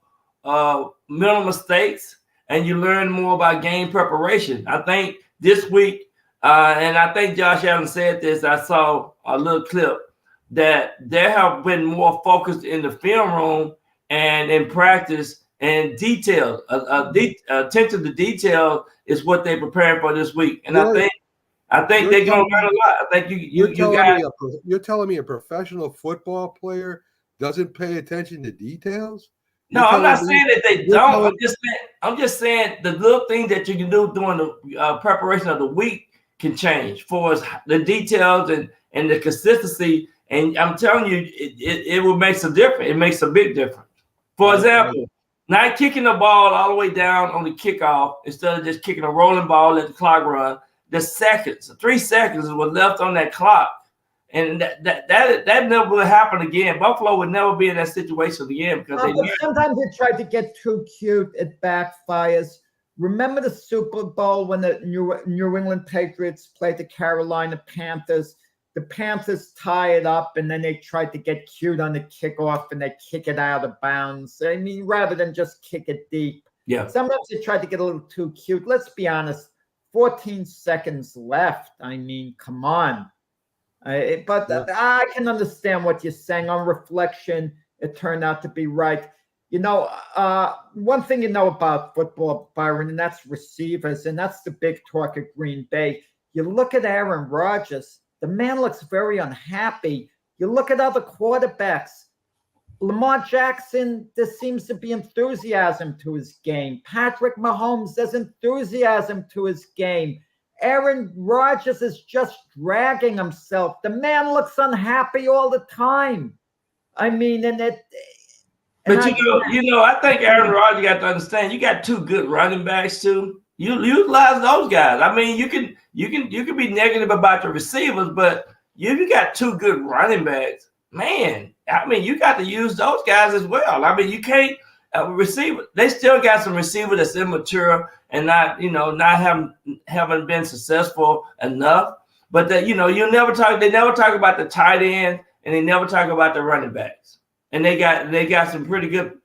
mental mistakes, and you learn more about game preparation. I think this week, and I think Josh Allen said this. I saw a little clip that they have been more focused in the film room and in practice and detail. Attention to detail is what they're preparing for this week, and I think they're going to learn a lot. I think you guys. You're telling me a professional football player doesn't pay attention to details? No, I'm not saying that they don't. I'm just saying the little things that you can do during the preparation of the week can change for us, the details and the consistency. And I'm telling you, it will make a difference. It makes a big difference. For example, not kicking the ball all the way down on the kickoff instead of just kicking a rolling ball, let the clock run. The 3 seconds was left on that clock. And that never will happen again. Buffalo would never be in that situation again because sometimes they try to get too cute. It backfires. Remember the Super Bowl when the New England Patriots played the Carolina Panthers? The Panthers tie it up, and then they tried to get cute on the kickoff, and they kick it out of bounds. I mean, rather than just kick it deep. Yeah. Sometimes they try to get a little too cute. Let's be honest. 14 seconds left. I mean, come on. I can understand what you're saying. On reflection, it turned out to be right. You know, one thing you know about football, Byron, and that's receivers, and that's the big talk at Green Bay. You look at Aaron Rodgers, the man looks very unhappy. You look at other quarterbacks. Lamar Jackson, there seems to be enthusiasm to his game. Patrick Mahomes, there's enthusiasm to his game. Aaron Rodgers is just dragging himself. The man looks unhappy all the time. I mean, But I think Aaron Rodgers got to understand. You got 2 good running backs too. You utilize those guys. I mean, you can be negative about your receivers, but you got 2 good running backs. Man, I mean, you got to use those guys as well. I mean, you can't receiver. They still got some receiver that's immature and not haven't been successful enough. But that they never talk about the tight end, and they never talk about the running backs. And they got some pretty good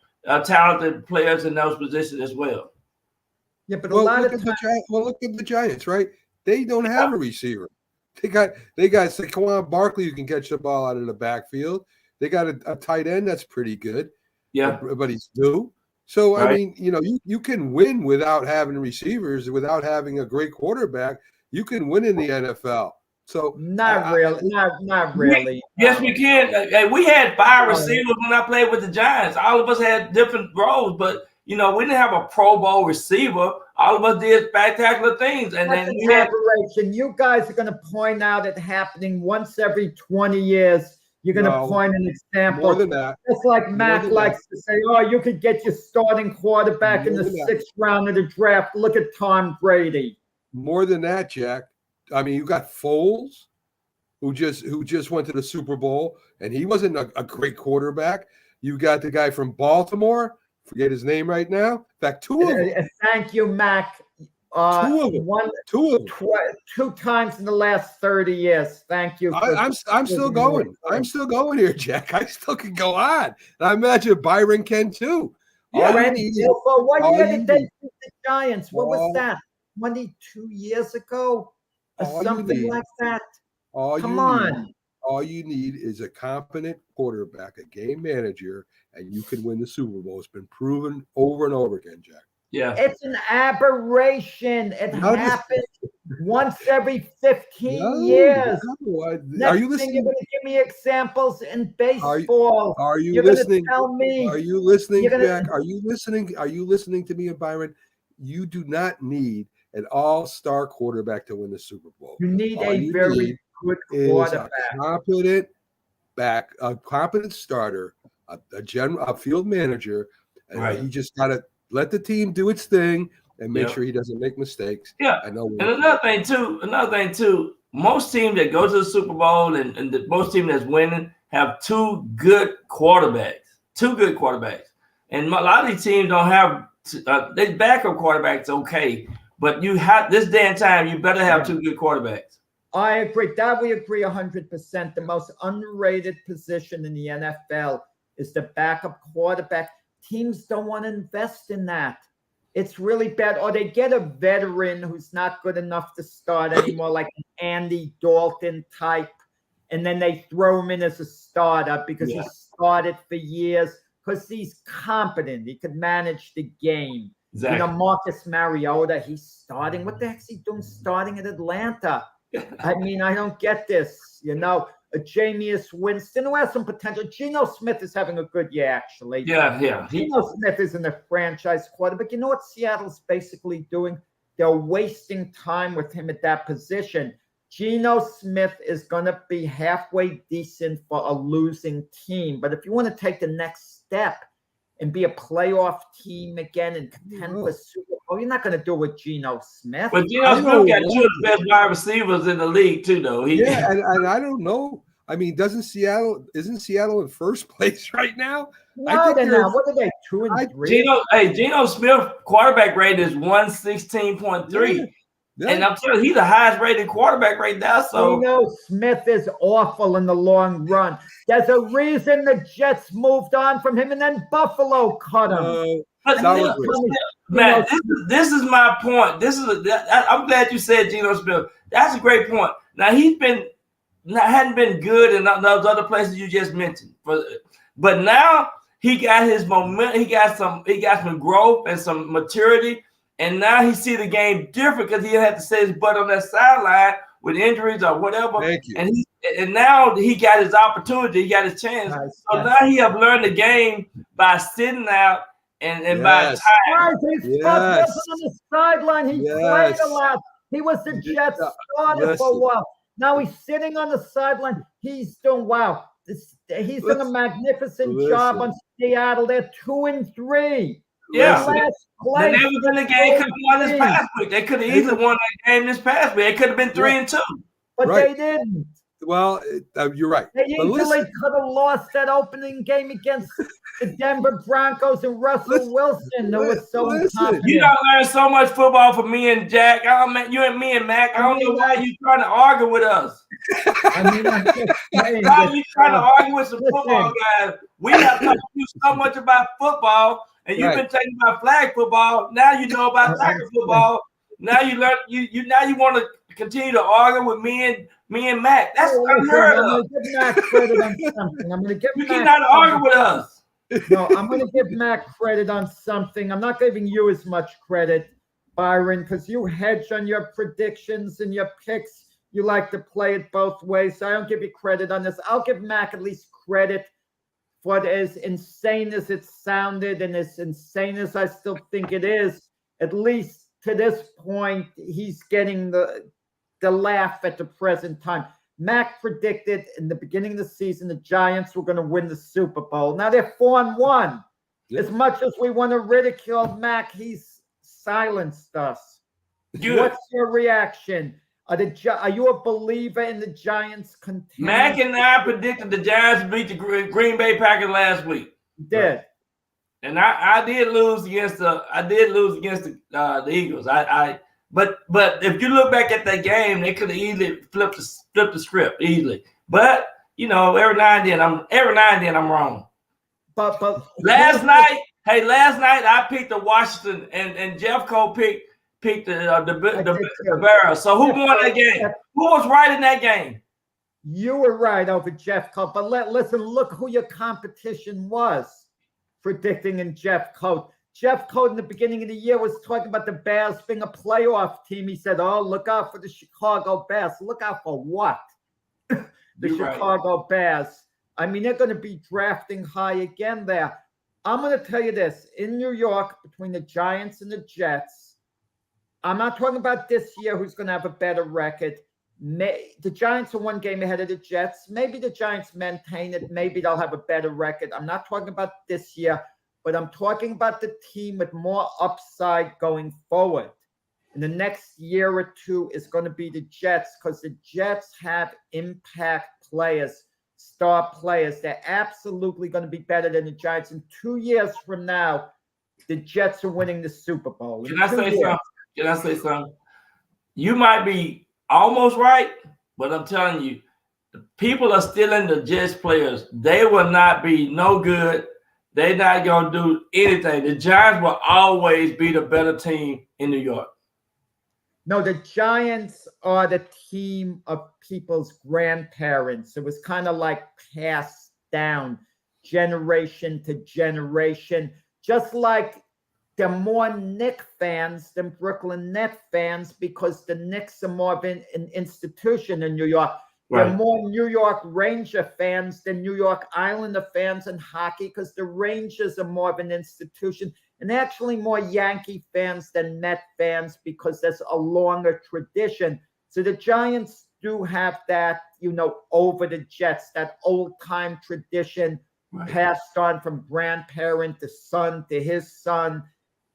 talented players in those positions as well. Yeah, but look at the Giants, right? They don't have a receiver. They got Saquon Barkley who can catch the ball out of the backfield. They got a tight end that's pretty good. Yeah, but he's new. So right. I mean, you can win without having receivers, without having a great quarterback. You can win in the NFL. So not really. Yes, we can. Hey, we had 5 receivers when I played with the Giants. All of us had different roles, but we didn't have a Pro Bowl receiver. All of us did spectacular things, and that's an aberration. You guys are going to point out it happening once every 20 years. You're going to point an example. More than that. It's like Mac likes to say, you could get your starting quarterback in the 6th round of the draft. Look at Tom Brady. More than that, Jack. I mean, you got Foles, who just went to the Super Bowl, and he wasn't a great quarterback. You got the guy from Baltimore. Forget his name right now. In fact, 2 of them. Thank you, Mac. 2 of them. 2 times in the last 30 years. Thank you. I'm still going. I'm still going here, Jack. I still can go on. And I imagine Byron can too. What year did they beat the Giants? What was that? 22 years ago? Or something like that? Come on. All you need is a competent quarterback, a game manager, and you can win the Super Bowl. It's been proven over and over again, Jack. Yeah, it's an aberration. It happens once every 15 years. Are you listening? You're going to give me examples in baseball. Are you listening? Tell me. Are you listening, Jack? Are you listening? Are you listening to me and Byron? You do not need an all-star quarterback to win the Super Bowl. You need a very good quarterback, a competent starter, a field manager, and right. You just got to let the team do its thing and make sure he doesn't make mistakes. Yeah, and another thing too. Most teams that go to the Super Bowl and most teams that's winning have 2 good quarterbacks. 2 good quarterbacks, and a lot of these teams don't have. Their backup quarterbacks okay, but you have this day and time. You better have 2 good quarterbacks. I agree. That we agree 100%. The most underrated position in the NFL is the backup quarterback. Teams don't want to invest in that. It's really bad. Or they get a veteran who's not good enough to start anymore, like an Andy Dalton type, and then they throw him in as a starter because he started for years. because he's competent. He could manage the game. Exactly. You know, Marcus Mariota, he's starting. What the heck's he doing starting in Atlanta? I mean, I don't get this. You know, Jameis Winston, who has some potential. Geno Smith is having a good year, actually. Yeah. Geno Smith isn't a franchise quarterback. You know what Seattle's basically doing? They're wasting time with him at that position. Geno Smith is going to be halfway decent for a losing team. But if you want to take the next step and be a playoff team again and contend for Super Bowl, you're not going to do it with Geno Smith. But Geno Smith got two of the best wide receivers in the league, too, though. And I don't know. I mean, isn't Seattle in first place right now? No, they're not. What are they, 2 and 3? Geno Smith quarterback rate is 116.3. Yeah. And I'm telling you, he's the highest rated quarterback right now. So Geno Smith is awful in the long run. There's a reason the Jets moved on from him, and then Buffalo cut him. Man, this is my point. I'm glad you said Geno Smith. That's a great point. Now hadn't been good in those other places you just mentioned, but now he got his momentum. He got some growth and some maturity. And now he see the game different because he had to set his butt on that sideline with injuries or whatever. Thank you. And now he got his opportunity. He got his chance. So now he have learned the game by sitting out and by time. He's on the sideline. He played a lot. He was the Jets starter for a while. Now he's sitting on the sideline. He's doing he's done a magnificent job on Seattle. They're 2 and 3. Yeah, they never been the game. Could have won this past week. They could have easily won that game this past week. They could have been 3 and 2, but they didn't. Well, you're right. They easily could have lost that opening game against the Denver Broncos and Russell Wilson. That was so incompetent. You don't learn so much football from me and Jack. You and me and Mac. I don't know why you trying to argue with us. I mean, I'm just saying. Why you trying to argue with some football guys? We have talked to you so much about football. And you've been talking about flag football. Now you know about tackle football. Now you learn. Now you want to continue to argue with me and Mac. That's unheard of. I'm going to give Mac credit on something. I'm going to give. You cannot argue with us. No, I'm going to give Mac credit on something. I'm not giving you as much credit, Byron, because you hedge on your predictions and your picks. You like to play it both ways. So I don't give you credit on this. I'll give Mac at least credit. What as insane as it sounded and as insane as I still think it is, at least to this point, he's getting the laugh at the present time. Mac predicted in the beginning of the season the Giants were going to win the Super Bowl. Now they're 4-1. Yeah. As much as we want to ridicule Mac, he's silenced us. Good. What's your reaction? Are you a believer in the Giants' contending? Mac and I predicted the Giants beat the Green Bay Packers last week. You did, and I did lose against the Eagles. But if you look back at that game, they could have easily flipped the script easily. But you know, every now and then I'm wrong. But last night I picked the Washington and Jeff Cole picked the Bears. So who won that game? Who was right in that game? You were right over Jeff Coat. But listen, look who your competition was predicting in Jeff Coat. Jeff Coat in the beginning of the year was talking about the Bears being a playoff team. He said, "Oh, look out for the Chicago Bears." Look out for what? Chicago Bears. I mean, they're going to be drafting high again there. I'm going to tell you this. In New York, between the Giants and the Jets, I'm not talking about this year who's going to have a better record. The Giants are 1 game ahead of the Jets. Maybe the Giants maintain it. Maybe they'll have a better record. I'm not talking about this year, but I'm talking about the team with more upside going forward. In the next year or two is going to be the Jets because the Jets have impact players, star players. They're absolutely going to be better than the Giants. In 2 years from now, the Jets are winning the Super Bowl. Can I say something? You might be almost right, but I'm telling you, the people are stealing the Jets players. They will not be no good. They're not going to do anything. The Giants will always be the better team in New York. No, the Giants are the team of people's grandparents. It was kind of like passed down. generation to generation, just like there are more Knicks fans than Brooklyn Nets fans because the Knicks are more of an institution in New York. There are more New York Ranger fans than New York Islander fans in hockey because the Rangers are more of an institution, and actually more Yankee fans than Met fans because there's a longer tradition. So the Giants do have that, over the Jets, that old-time tradition passed on from grandparent to son to his son,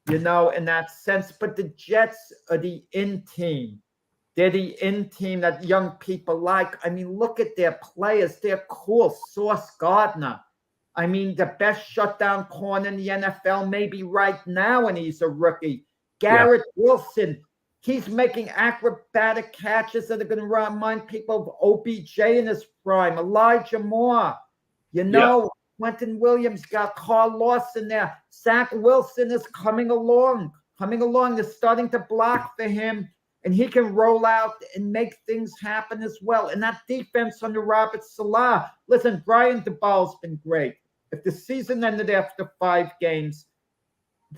in that sense. But the Jets are the in team. They're the in team that young people like. I mean, look at their players. They're cool. Sauce Gardner. I mean, the best shutdown corner in the NFL maybe right now, and he's a rookie. Garrett Wilson. He's making acrobatic catches that are going to remind people of OBJ in his prime. Elijah Moore. Quentin Williams got Carl Lawson there. Zach Wilson is coming along. They're starting to block for him, and he can roll out and make things happen as well. And that defense under Robert Salah. Listen, Brian DeBall's been great. If the season ended after 5 games,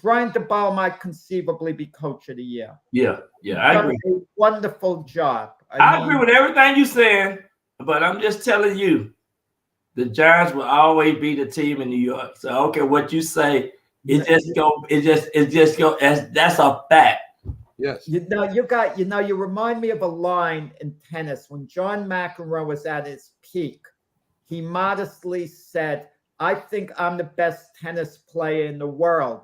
Brian DeBall might conceivably be coach of the year. Yeah, I agree. A wonderful job. I agree with everything you're saying, but I'm just telling you, the Giants will always be the team in New York. So I don't care what you say. That's a fact. Yes. You remind me of a line in tennis when John McEnroe was at his peak. He modestly said, "I think I'm the best tennis player in the world."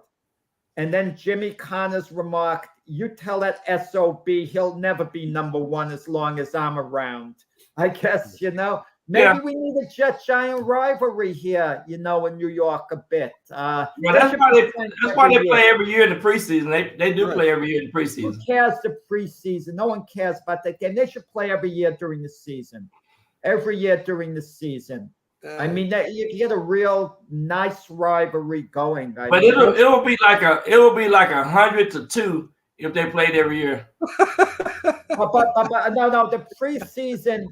And then Jimmy Connors remarked, "You tell that SOB he'll never be number 1 as long as I'm around." I guess, maybe we need a Jet-Giant rivalry here, in New York a bit. Well, that's why they play every year in the preseason. They do play every year in the preseason. Who cares the preseason? No one cares about that game. They should play every year during the season. Every year during the season. I mean, you get a real nice rivalry going. But it will be like 100-2 if they played every year. but no, the preseason.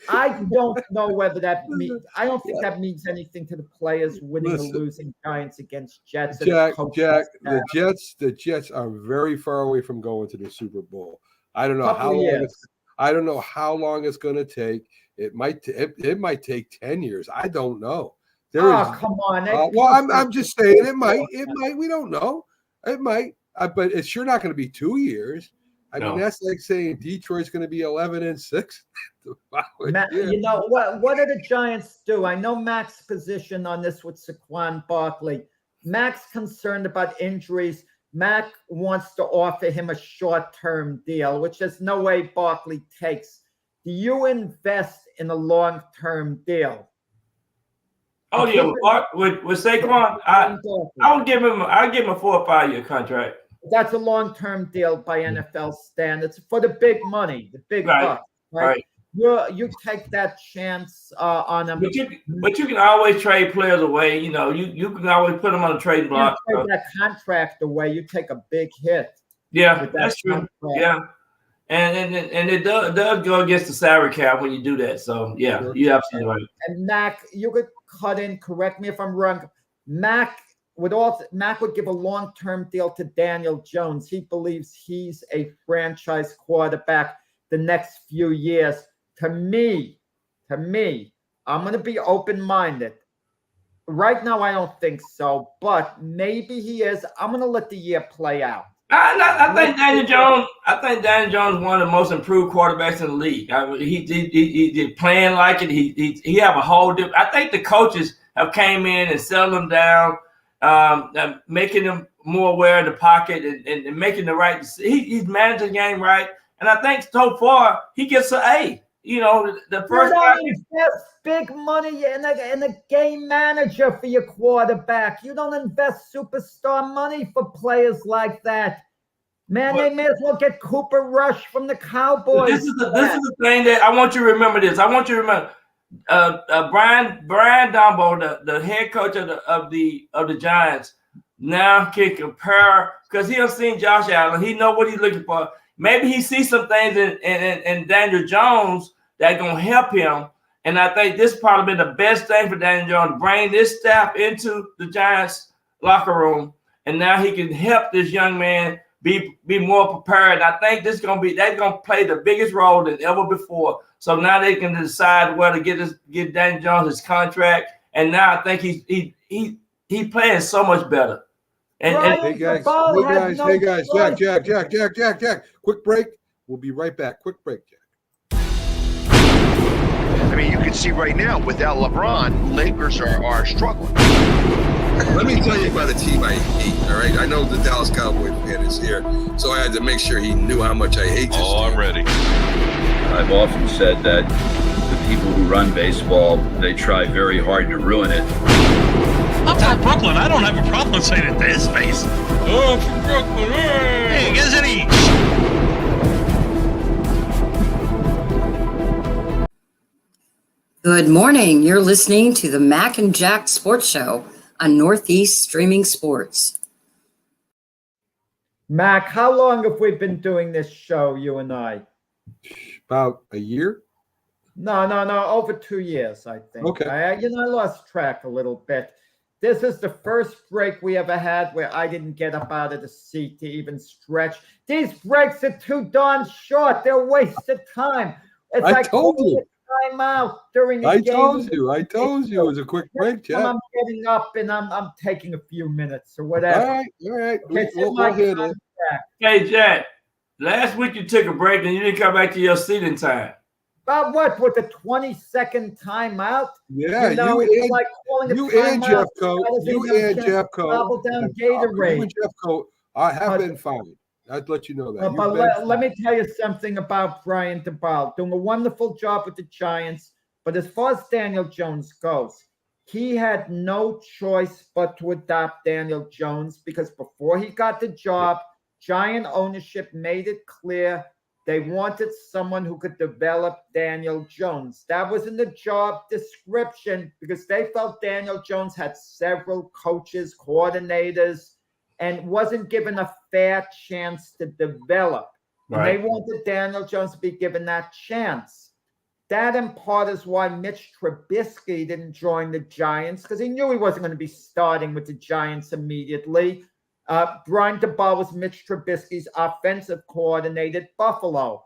I don't know whether that means. I don't think that means anything to the players winning or losing Giants against Jets. Jack, the Jets are very far away from going to the Super Bowl. I don't know how long. I don't know how long it's going to take. It might take 10 years. I don't know. Come on. I'm just saying it might. We don't know. It might, but it's sure not going to be 2 years. I mean, that's like saying Detroit's going to be 11-6. What do the Giants do? I know Mac's position on this with Saquon Barkley. Mac's concerned about injuries. Mac wants to offer him a short-term deal, which there's no way Barkley takes. Do you invest in a long-term deal? Oh yeah, with Saquon, I'll give him a 4 or 5 year contract. That's a long-term deal by NFL standards for the big money, the big bucks, right? You take that chance on them. But you can always trade players away. You can always put them on a trade block. You take that contract away, you take a big hit. Yeah, that's true. Contract. Yeah. And it does go against the salary cap when you do that. So yeah, you're absolutely right. And Mac, you could cut in. Correct me if I'm wrong. Mac would give a long-term deal to Daniel Jones. He believes he's a franchise quarterback the next few years. To me, I'm going to be open-minded. Right now, I don't think so, but maybe he is. I'm going to let the year play out. I think Daniel Jones one of the most improved quarterbacks in the league. He playing like it. He have a whole different. I think the coaches have came in and settled him down, making him more aware of the pocket and making the right. He's managing the game right, and I think so far he gets an A. The first time invest big money in a game manager for your quarterback. You don't invest superstar money for players like that. Man, they may as well get Cooper Rush from the Cowboys. This is the thing that I want you to remember. I want you to remember Brian Daboll, the head coach of the Giants, now can compare because he has seen Josh Allen. He know what he's looking for. Maybe he sees some things in Daniel Jones that gonna help him, And I think this probably been the best thing for Daniel Jones to bring this staff into the Giants locker room. And now he can help this young man be more prepared. I think that's gonna play the biggest role than ever before. So now they can decide where to get Daniel Jones his contract. And now I think he playing so much better. And Hey guys, Jack. Quick break. We'll be right back. Quick break, Jack. I mean, you can see right now, without LeBron, Lakers are struggling. Let me tell you about a team I hate, all right? I know the Dallas Cowboy fan is here, so I had to make sure he knew how much I hate this team. I'm ready. I've often said that the people who run baseball, they try very hard to ruin it. I'm from Brooklyn. I don't have a problem saying it to his face. Oh, from Brooklyn. Hey, isn't he? Good morning. You're listening to the Mac and Jack Sports Show on Northeast Streaming Sports. Mac, how long have we been doing this show, you and I? About a year. No, over 2 years, I think. Okay. I lost track a little bit. This is the first break we ever had where I didn't get up out of the seat to even stretch. These breaks are too darn short. They're wasted time. It's I told you. Time out during the I game. told you it was a quick break, Jack. I'm getting up and I'm taking a few minutes or whatever. All right. Okay, We'll handle it. hey, Jack, last week you took a break and you didn't come back to your seat in time. About what? With the 20-second timeout? Yeah, it's like calling a you and timeout. Jeffco. Down You Gatorade. and Jeffco have been fine. I'd let you know that. But let me tell you something about Brian DeBall. Doing a wonderful job with the Giants. But as far as Daniel Jones goes, he had no choice but to adopt Daniel Jones because before he got the job, Giant ownership made it clear they wanted someone who could develop Daniel Jones. That was in the job description because they felt Daniel Jones had several coaches, coordinators, and wasn't given a fair chance to develop. Right. And they wanted Daniel Jones to be given that chance. That in part is why Mitch Trubisky didn't join the Giants because he knew he wasn't going to be starting with the Giants immediately. Brian DeBall was Mitch Trubisky's offensive coordinator at Buffalo.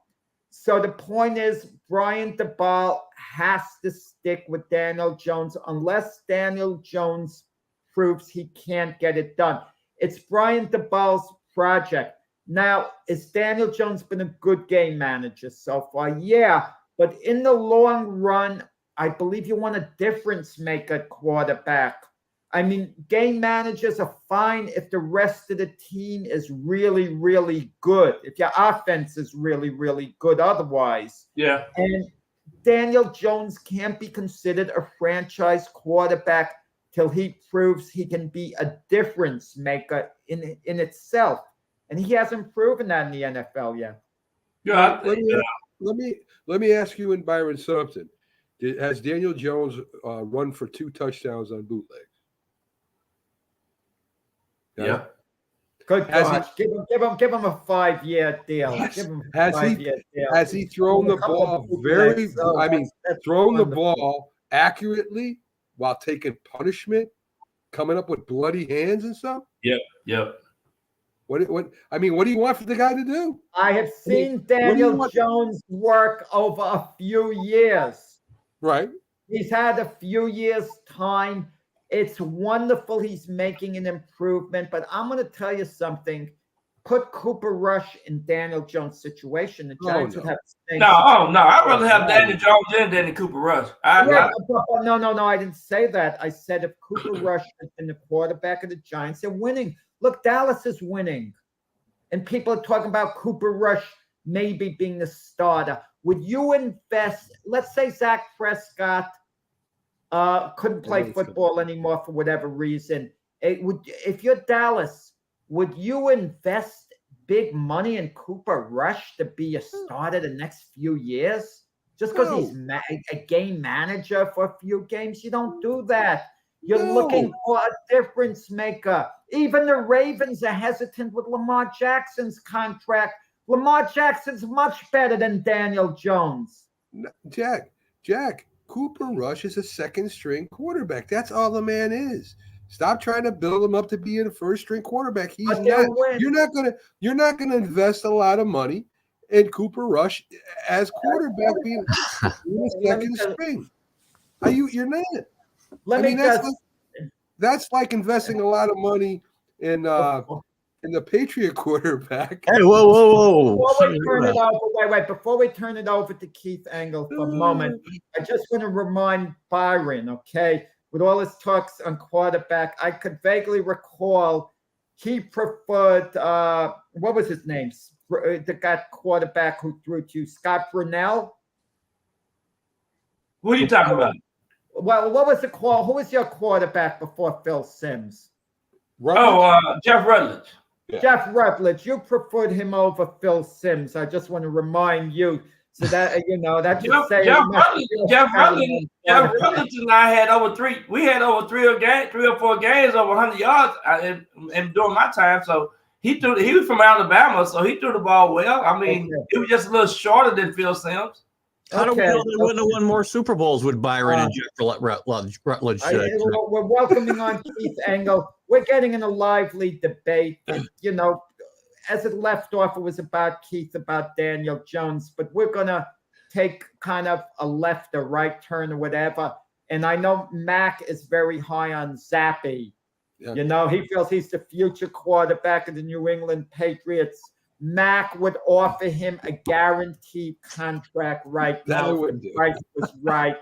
So the point is, Brian DeBall has to stick with Daniel Jones unless Daniel Jones proves he can't get it done. It's Brian DeBall's project. Now, has Daniel Jones been a good game manager so far? Yeah, but in the long run, I believe you want a difference maker quarterback. I mean, game managers are fine if the rest of the team is really, really good. If your offense is really, really good otherwise. Yeah. And Daniel Jones can't be considered a franchise quarterback till he proves he can be a difference maker in itself. And he hasn't proven that in the NFL yet. Yeah. Let me ask you and Byron something. Has Daniel Jones run for 2 touchdowns on bootlegs? Yeah. Good gosh. Give him a 5-year deal. Yes. Give him a 5-year deal. Has he thrown the ball thrown the ball accurately while taking punishment, coming up with bloody hands and stuff? Yep. What do you want for the guy to do? I have seen Daniel Jones work over a few years. Right. He's had a few years' time. It's wonderful he's making an improvement, but I'm going to tell you something. Put Cooper Rush in Daniel Jones' situation. The Giants would have the same. No. I'd rather have Daniel Jones than Cooper Rush. No, I didn't say that. I said if Cooper Rush has been the quarterback of the Giants, they're winning. Look, Dallas is winning. And people are talking about Cooper Rush maybe being the starter. Would you invest, let's say Zach Prescott couldn't play football anymore for whatever reason. If you're Dallas, would you invest big money in Cooper Rush to be a starter the next few years? Just because he's a game manager for a few games, you don't do that. You're looking for a difference maker. Even the Ravens are hesitant with Lamar Jackson's contract. Lamar Jackson's much better than Daniel Jones. Jack, Cooper Rush is a second-string quarterback. That's all the man is. Stop trying to build him up to be a first-string quarterback. He's But not. they'll win. You're not gonna invest a lot of money in Cooper Rush as quarterback being a second string. You're not. Let me That's like investing a lot of money in the Patriot quarterback. Hey, whoa. Before we turn it over to Keith Engle for a moment, I just want to remind Byron, okay, with all his talks on quarterback, I could vaguely recall he preferred, what was his name? The guy quarterback who threw to you, Scott Brunell. What are you talking about? Well, what was the call? Who was your quarterback before Phil Simms? Jeff Rutledge. Yeah. Jeff Rutledge. You preferred him over Phil Simms. I just want to remind you so that that just say Jeff Rutledge and I had over three or four games over 100 yards and during my time. So he was from Alabama, so he threw the ball well. I mean, it was just a little shorter than Phil Simms. How do we know they wouldn't have won more Super Bowls with Byron and Jeff Rutledge? We're welcoming on Keith Engle. We're getting in a lively debate. As it left off, it was about Keith, about Daniel Jones, but we're going to take kind of a left or right turn or whatever. And I know Mac is very high on Zappe. Yeah. He feels he's the future quarterback of the New England Patriots. Mac would offer him a guaranteed contract right now. The price was right.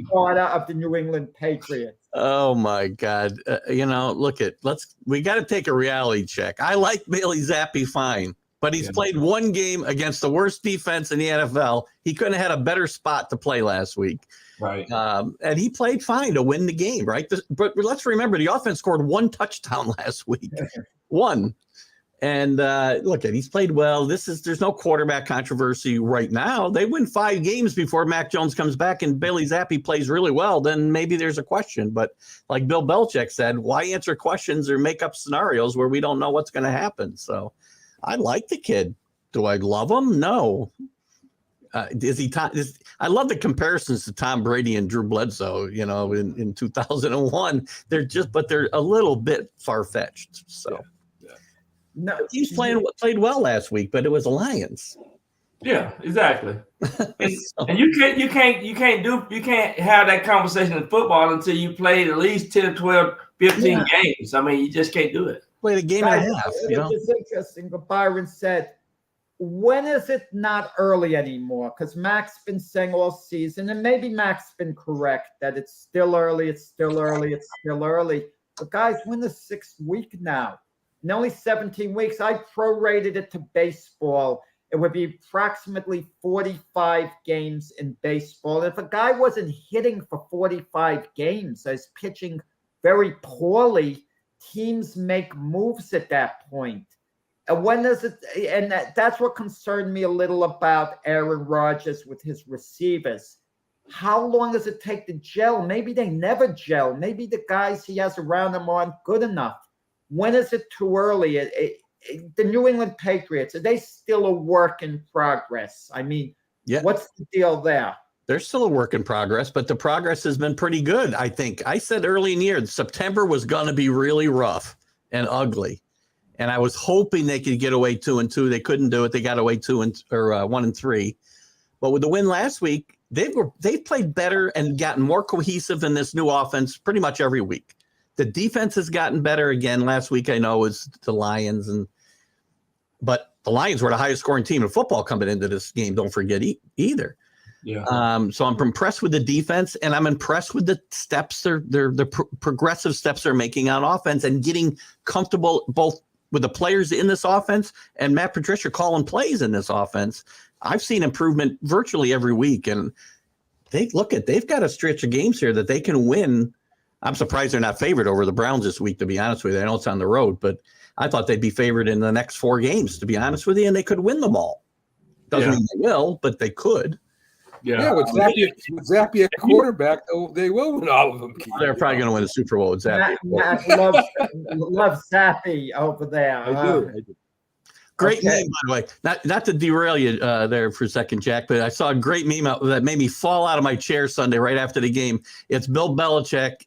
Quarter of the New England Patriots. Oh my God! We got to take a reality check. I like Bailey Zappe fine, but he's played one game against the worst defense in the NFL. He couldn't have had a better spot to play last week. Right. And he played fine to win the game, right? But let's remember, the offense scored one touchdown last week. One. And he's played well. There's no quarterback controversy right now. They win 5 games before Mac Jones comes back and Bailey Zappe plays really well. Then maybe there's a question. But like Bill Belichick said, why answer questions or make up scenarios where we don't know what's going to happen? So I like the kid. Do I love him? No. I love the comparisons to Tom Brady and Drew Bledsoe, in 2001. They're a little bit far-fetched. So. No, he's played well last week, but it was the Lions. Yeah, exactly. And you can't have that conversation in football until you play at least 10, 12, 15 games. I mean, you just can't do it. Played a game and a half. It's interesting. But Byron said, when is it not early anymore? Because Mac's been saying all season, and maybe Mac's been correct that it's still early. But guys, we're in the 6th week now. And only 17 weeks. I prorated it to baseball. It would be approximately 45 games in baseball. If a guy wasn't hitting for 45 games, as pitching very poorly, teams make moves at that point. And when does it? And that's what concerned me a little about Aaron Rodgers with his receivers. How long does it take to gel? Maybe they never gel. Maybe the guys he has around him aren't good enough. When is it too early? The New England Patriots, are they still a work in progress? I mean, what's the deal there? They're still a work in progress, but the progress has been pretty good, I think. I said early in the year, September was going to be really rough and ugly. And I was hoping they could get away 2-2. They couldn't do it. They got away 1-3. But with the win last week, they've played better and gotten more cohesive in this new offense pretty much every week. The defense has gotten better again. Last week, I know, was the Lions, but the Lions were the highest scoring team in football coming into this game. Don't forget either. Yeah. So I'm impressed with the defense, and I'm impressed with the steps the progressive steps they're making on offense and getting comfortable both with the players in this offense and Matt Patricia calling plays in this offense. I've seen improvement virtually every week, and they've got a stretch of games here that they can win. I'm surprised they're not favored over the Browns this week, to be honest with you. I know it's on the road, but I thought they'd be favored in the next 4 games, to be honest with you, and they could win them all. Doesn't mean they will, but they could. Yeah, with Zappe at quarterback, they will win all of them. They're probably going to win the Super Bowl with Zappe. Matt loves Zappe over there. I do. Great meme, by the way. Not to derail you there for a second, Jack, but I saw a great meme that made me fall out of my chair Sunday right after the game. It's Bill Belichick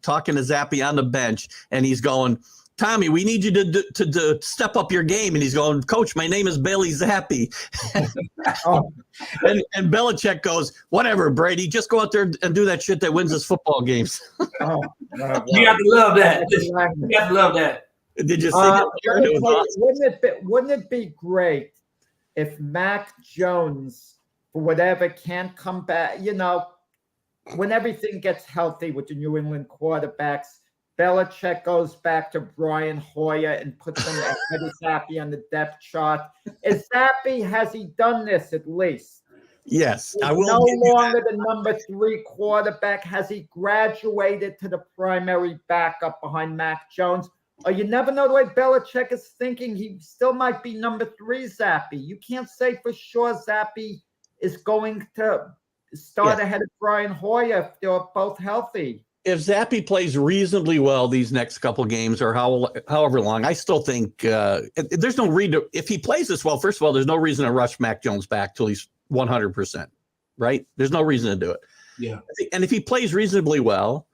talking to Zappe on the bench, and he's going, Tommy, we need you to step up your game. And he's going, Coach, my name is Bailey Zappe. and Belichick goes, whatever, Brady, just go out there and do that shit that wins us football games. You got to love that. You got to love that. Did you see that? Wouldn't it be great if Mac Jones, for whatever, can't come back? You know, when everything gets healthy with the New England quarterbacks, Belichick goes back to Brian Hoyer and puts him ahead of Zappe on the depth chart. Is Zappe, has he done this at least? Yes. He's no longer the number 3 quarterback. Has he graduated to the primary backup behind Mac Jones? Or you never know the way Belichick is thinking. He still might be number 3 Zappe. You can't say for sure Zappe is going to start ahead of Brian Hoyer if they're both healthy. If Zappe plays reasonably well these next couple games or however long, I still think there's no reason. If he plays this well, first of all, there's no reason to rush Mac Jones back till he's 100%, right? There's no reason to do it. Yeah. And if he plays reasonably well,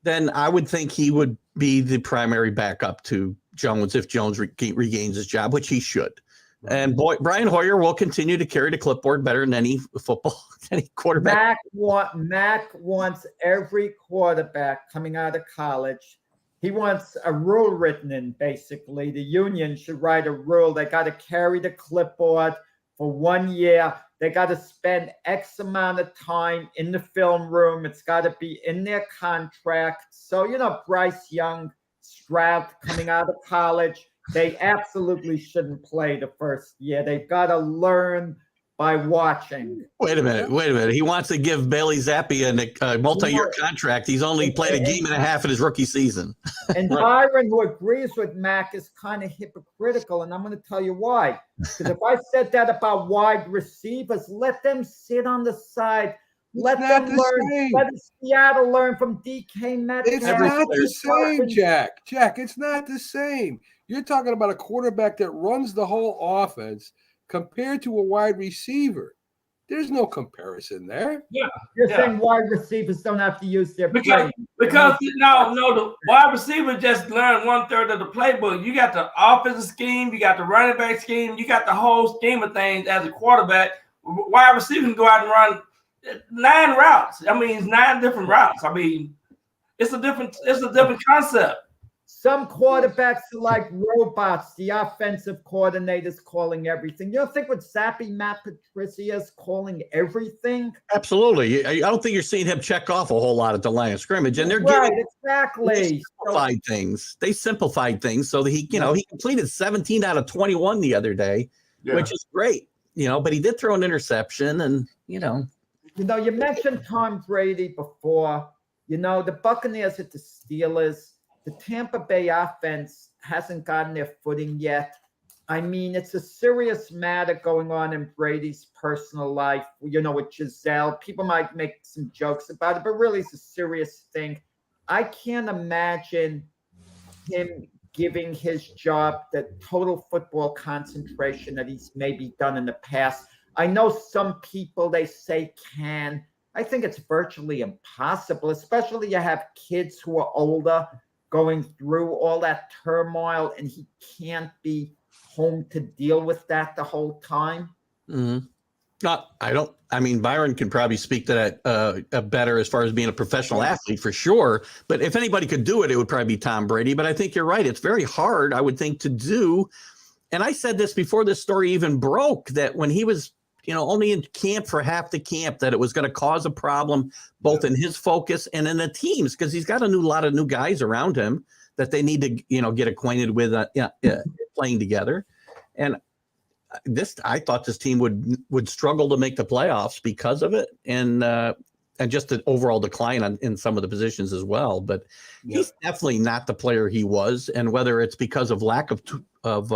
then I would think he would be the primary backup to Jones if Jones regains his job, which he should. And Brian Hoyer will continue to carry the clipboard better than any quarterback. Mac wants every quarterback coming out of college. He wants a rule written in, basically. The union should write a rule. They got to carry the clipboard for 1 year. They got to spend X amount of time in the film room. It's got to be in their contract. So, you know, Bryce Young, Stroud coming out of college, they absolutely shouldn't play the first year. They've got to learn by watching. Wait a minute. He wants to give Bailey Zappe a multi-year contract. He's only played a game and a half in his rookie season. And Byron, who agrees with Mac, is kind of hypocritical, and I'm going to tell you why. Because if I said that about wide receivers, let them sit on the side. Let them learn. Let Seattle learn from DK Metcalf. It's not the same, Jack. Jack, it's not the same. You're talking about a quarterback that runs the whole offense compared to a wide receiver. There's no comparison there. Yeah. You're saying wide receivers don't have to use their because the wide receiver just learn 1/3 of the playbook. You got the offensive scheme, you got the running back scheme, you got the whole scheme of things as a quarterback. Wide receiver can go out and run 9 routes. I mean, it's 9 different routes. I mean, it's a different concept. Some quarterbacks are like robots. The offensive coordinator's calling everything. You don't think with Zappe, Matt Patricia's calling everything? Absolutely. I don't think you're seeing him check off a whole lot at the line of scrimmage. And they're exactly simplified things. They simplified things so that he completed 17 out of 21 the other day, which is great. But he did throw an interception, and you mentioned Tom Brady before. The Buccaneers at the Steelers. The Tampa Bay offense hasn't gotten their footing yet. I mean, it's a serious matter going on in Brady's personal life, with Giselle. People might make some jokes about it, but really it's a serious thing. I can't imagine him giving his job the total football concentration that he's maybe done in the past. I know some people, they say can. I think it's virtually impossible, especially you have kids who are older going through all that turmoil, and he can't be home to deal with that the whole time. Mm-hmm. Byron can probably speak to that better as far as being a professional athlete for sure. But if anybody could do it, it would probably be Tom Brady. But I think you're right. It's very hard, I would think, to do. And I said this before this story even broke, that when he was only in camp for half the camp, that it was going to cause a problem both in his focus and in the teams, because he's got a lot of new guys around him that they need to, get acquainted with playing together. And I thought this team would struggle to make the playoffs because of it, and just an overall decline in some of the positions as well. But he's definitely not the player he was, and whether it's because of lack of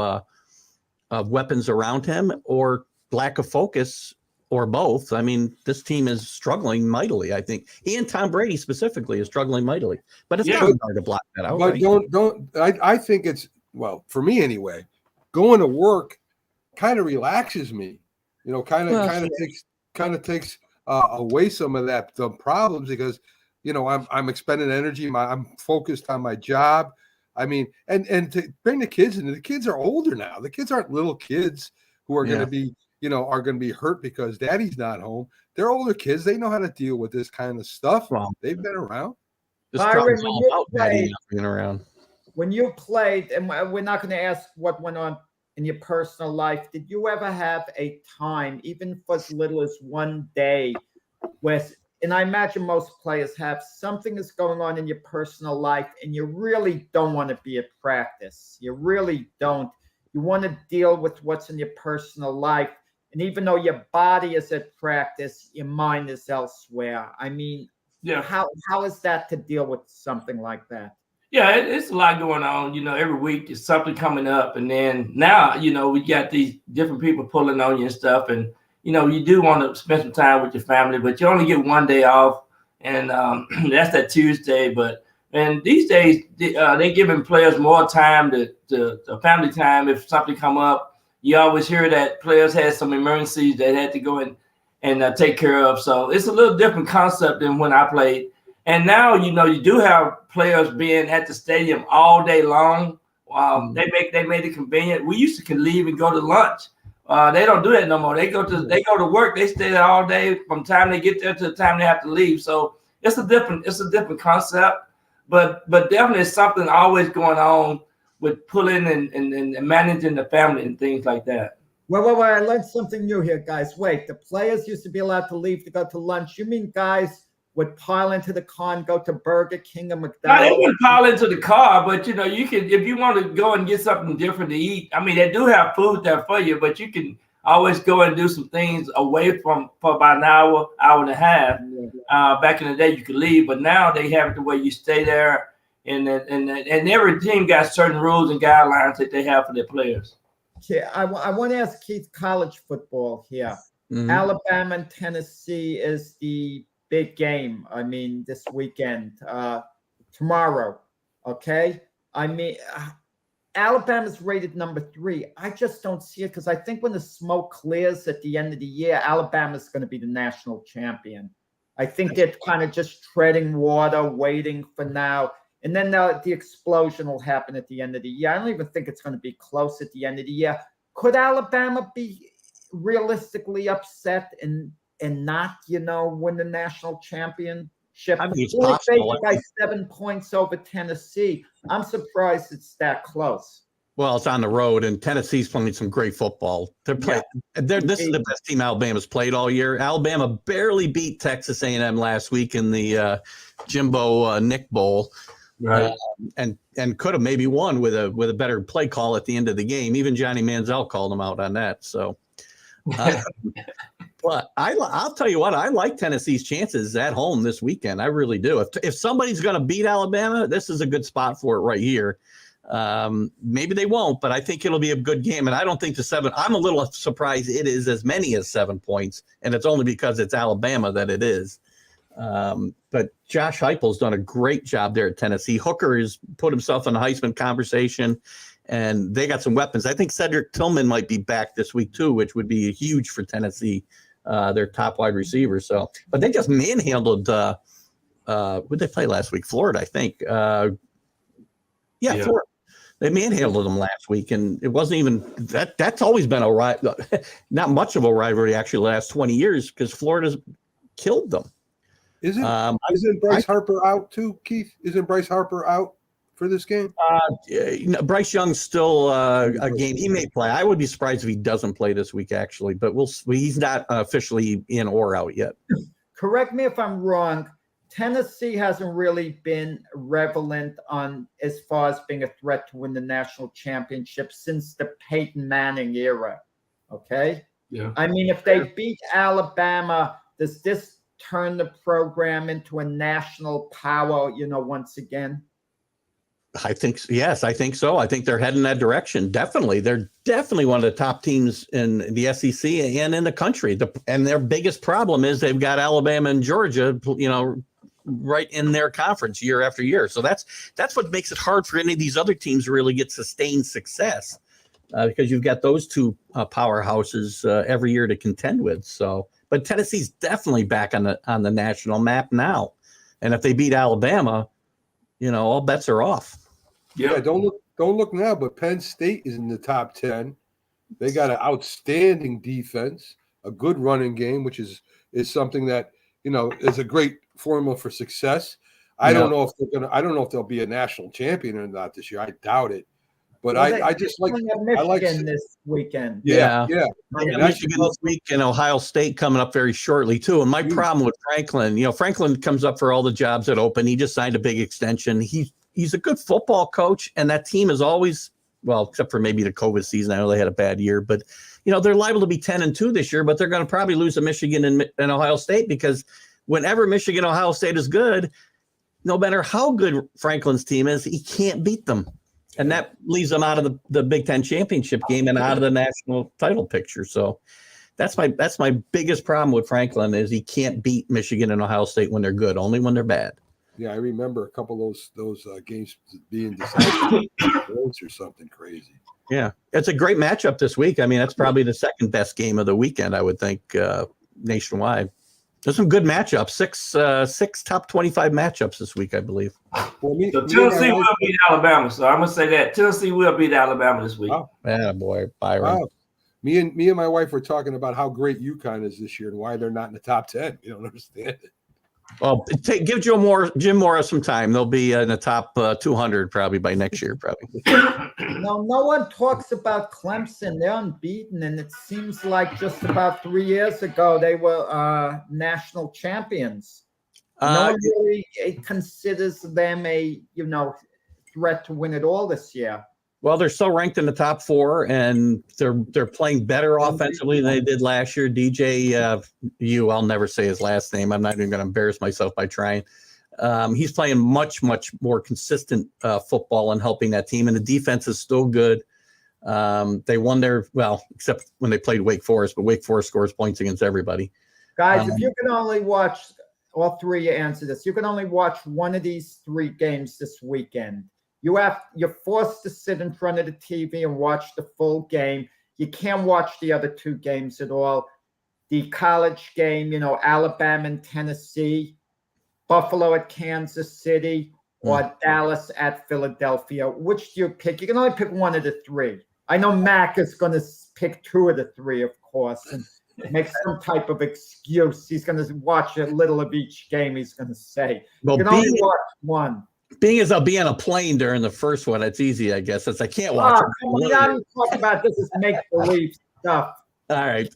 weapons around him or lack of focus or both. I mean, this team is struggling mightily, I think. And Tom Brady specifically is struggling mightily. But it's not hard to block that out. But right? I think it's, well, for me anyway, going to work kind of relaxes me. You know, kind of takes away some of the problems, because you know I'm expending energy. I'm focused on my job. I mean, and to bring the kids in. The kids are older now. The kids aren't little kids who are going to be, you know, are going to be hurt because daddy's not home. They're older kids. They know how to deal with this kind of stuff. Well, they've been around. Byron, when you played, and we're not going to ask what went on in your personal life, did you ever have a time, even for as little as one day, where, and I imagine most players have, something is going on in your personal life and you really don't want to be at practice. You really don't. You want to deal with what's in your personal life. And even though your body is at practice, your mind is elsewhere. I mean, how is that to deal with something like that? Yeah, it's a lot going on. You know, every week there's something coming up. And then now, you know, we got these different people pulling on you and stuff. And, you know, you do want to spend some time with your family, but you only get one day off. And that's that Tuesday. And these days, they're giving players more time to family time. If something come up, you always hear that players had some emergencies that had to go in and take care of. So it's a little different concept than when I played. And now, you know, you do have players being at the stadium all day long. They made it convenient. We used to leave and go to lunch. They don't do that no more. They go to work. They stay there all day from the time they get there to the time they have to leave. So it's a different concept. But definitely something always going on with pulling and managing the family and things like that. Well, I learned something new here, guys. Wait, the players used to be allowed to leave to go to lunch. You mean guys would pile into the car and go to Burger King or McDonald's? No, they wouldn't pile into the car, but you know, you can, if you want to go and get something different to eat. I mean, they do have food there for you, but you can always go and do some things away for about an hour and a half. Back in the day, you could leave, but now they have it the way you stay there, and every team got certain rules and guidelines that they have for their players. Okay, I want to ask Keith, college football here. Mm-hmm. Alabama and Tennessee is the big game. I mean, this weekend, tomorrow. Okay. I mean, Alabama's rated number 3. I just don't see it, because I think when the smoke clears at the end of the year, Alabama's going to be the national champion. I think they're kind of just treading water, waiting for now. And then the explosion will happen at the end of the year. I don't even think it's going to be close at the end of the year. Could Alabama be realistically upset and not, you know, win the national championship? I mean, it's possible. By 7 points over Tennessee. I'm surprised it's that close. Well, it's on the road, and Tennessee's playing some great football. They're playing. This is the best team Alabama's played all year. Alabama barely beat Texas A&M last week in the Jimbo Nick Bowl, right? And could have maybe won with a better play call at the end of the game. Even Johnny Manziel called them out on that. So, but I'll tell you what, I like Tennessee's chances at home this weekend. I really do. If somebody's going to beat Alabama, this is a good spot for it right here. Maybe they won't, but I think it'll be a good game. And I don't think I'm a little surprised it is as many as 7 points, and it's only because it's Alabama that it is. But Josh Heupel's done a great job there at Tennessee. Hooker has put himself in the Heisman conversation, and they got some weapons. I think Cedric Tillman might be back this week too, which would be huge for Tennessee, their top wide receiver. So, but they just manhandled, who did they play last week? Florida, I think. Florida. They manhandled them last week, and it wasn't even that. That's always been not much of a rivalry actually the last 20 years, because Florida's killed them. Isn't Bryce Harper out too, Keith? Isn't Bryce Harper out for this game? Bryce Young's still a game. He may play. I would be surprised if he doesn't play this week, actually, but he's not officially in or out yet. Correct me if I'm wrong. Tennessee hasn't really been relevant on as far as being a threat to win the national championship since the Peyton Manning era. Okay? Yeah. I mean, if they beat Alabama, does this turn the program into a national power, you know, once again? I think yes, I think so. I think they're heading that direction. Definitely. They're definitely one of the top teams in the SEC and in the country. And their biggest problem is they've got Alabama and Georgia, you know, right in their conference year after year. So that's what makes it hard for any of these other teams to really get sustained success. because you've got those two powerhouses every year to contend with. So, but Tennessee's definitely back on the national map now, and if they beat Alabama, all bets are off. Yeah, don't look now, but Penn State is in the top 10. They got an outstanding defense, a good running game, which is something that is a great formula for success. I don't know if they'll be a national champion or not this year. I doubt it. But I just like Michigan this weekend. Yeah. Michigan this week and Ohio State coming up very shortly too. And my problem with Franklin, Franklin comes up for all the jobs that open. He just signed a big extension. He's a good football coach, and that team is always, well, except for maybe the COVID season. I know they had a bad year, but they're liable to be 10-2 this year. But they're going to probably lose to Michigan and Ohio State, because whenever Michigan, Ohio State is good, no matter how good Franklin's team is, he can't beat them. And that leaves them out of the Big Ten championship game and out of the national title picture. So that's my biggest problem with Franklin, is he can't beat Michigan and Ohio State when they're good, only when they're bad. Yeah, I remember a couple of those games being decided or something crazy. Yeah, it's a great matchup this week. I mean, that's probably the second best game of the weekend, I would think, nationwide. There's some good matchups. Six top 25 matchups this week, I believe. So Tennessee will beat Alabama. So I'm gonna say that Tennessee will beat Alabama this week. Wow. Man, boy, Byron. Wow. Me and my wife were talking about how great UConn is this year and why they're not in the top 10. You don't understand it. Well, give Jim Morris some time. They'll be in the top 200 probably by next year, probably. No one talks about Clemson. They're unbeaten, and it seems like just about 3 years ago they were national champions. No one really considers them a threat to win it all this year. Well, they're still ranked in the top 4, and they're playing better offensively than they did last year. I'll never say his last name. I'm not even going to embarrass myself by trying. He's playing much, much more consistent football and helping that team, and the defense is still good. They won except when they played Wake Forest, but Wake Forest scores points against everybody. Guys, if you can only watch all three, answer this. You can only watch one of these 3 games this weekend. You're forced to sit in front of the TV and watch the full game. You can't watch the other 2 games at all. The college game, Alabama and Tennessee, Buffalo at Kansas City, or Dallas at Philadelphia. Which do you pick? You can only pick one of the 3. I know Mac is going to pick 2 of the 3, of course, and make some type of excuse. He's going to watch a little of each game, he's going to say. You can only watch one. Being as I'll be on a plane during the first one, it's easy, I guess. Since I can't watch it. Now you talk about this is make-believe stuff. All right.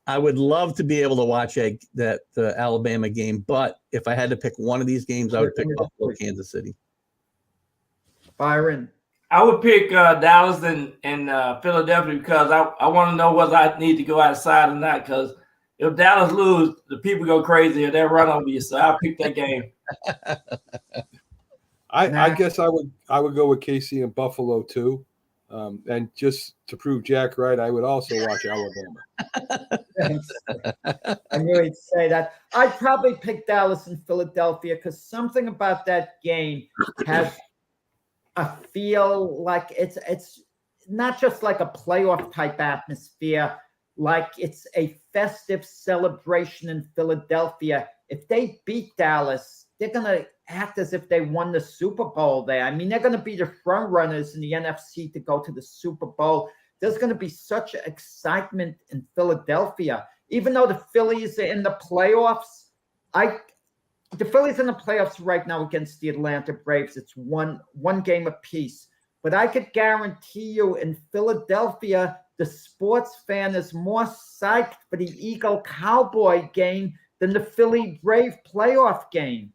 I would love to be able to watch the Alabama game, but if I had to pick one of these games, I would pick Buffalo, Kansas City. Byron? I would pick Dallas and Philadelphia, because I want to know whether I need to go outside or not, because if Dallas lose, the people go crazy and they'll run over you. So I'll pick that game. I guess I would go with KC and Buffalo too, and just to prove Jack right, I would also watch Alabama. I knew he'd say that. I'd probably pick Dallas and Philadelphia, because something about that game has a feel like it's not just like a playoff type atmosphere, like it's a festive celebration in Philadelphia. If they beat Dallas, they're going to act as if they won the Super Bowl there. I mean, they're going to be the front runners in the NFC to go to the Super Bowl. There's going to be such excitement in Philadelphia. Even though the Phillies are in the playoffs, the Phillies in the playoffs right now against the Atlanta Braves. It's one game apiece. But I could guarantee you in Philadelphia, the sports fan is more psyched for the Eagle Cowboy game than the Philly Brave playoff game.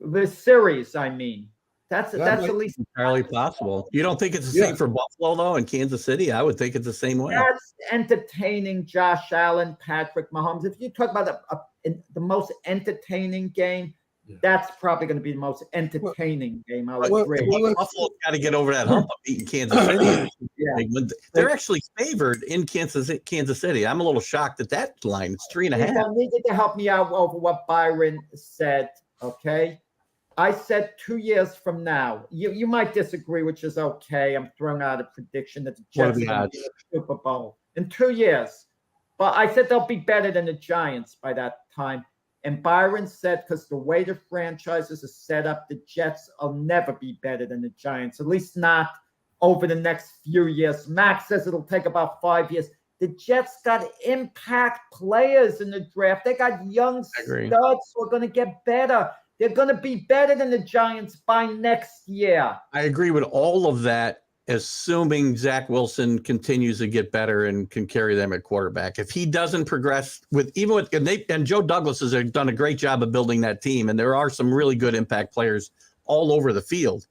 The series, I mean. That's at least entirely possible. You don't think it's the same for Buffalo, though, and Kansas City? I would think it's the same way. That's entertaining, Josh Allen, Patrick Mahomes. If you talk about the most entertaining game, that's probably going to be the most entertaining game. I would agree. Buffalo's got to get over that hump of beating Kansas City. They're actually favored in Kansas City. I'm a little shocked at that line. It's 3.5. You needed to help me out over what Byron said, okay? I said 2 years from now. You might disagree, which is okay. I'm throwing out a prediction that the Jets are going to be in the Super Bowl in 2 years. But I said they'll be better than the Giants by that time. And Byron said, because the way the franchises are set up, the Jets will never be better than the Giants, at least not over the next few years. Max says it'll take about 5 years. The Jets got impact players in the draft. They got young studs who are going to get better. They're going to be better than the Giants by next year. I agree with all of that, assuming Zach Wilson continues to get better and can carry them at quarterback. If he doesn't progress and Joe Douglas has done a great job of building that team, and there are some really good impact players all over the field.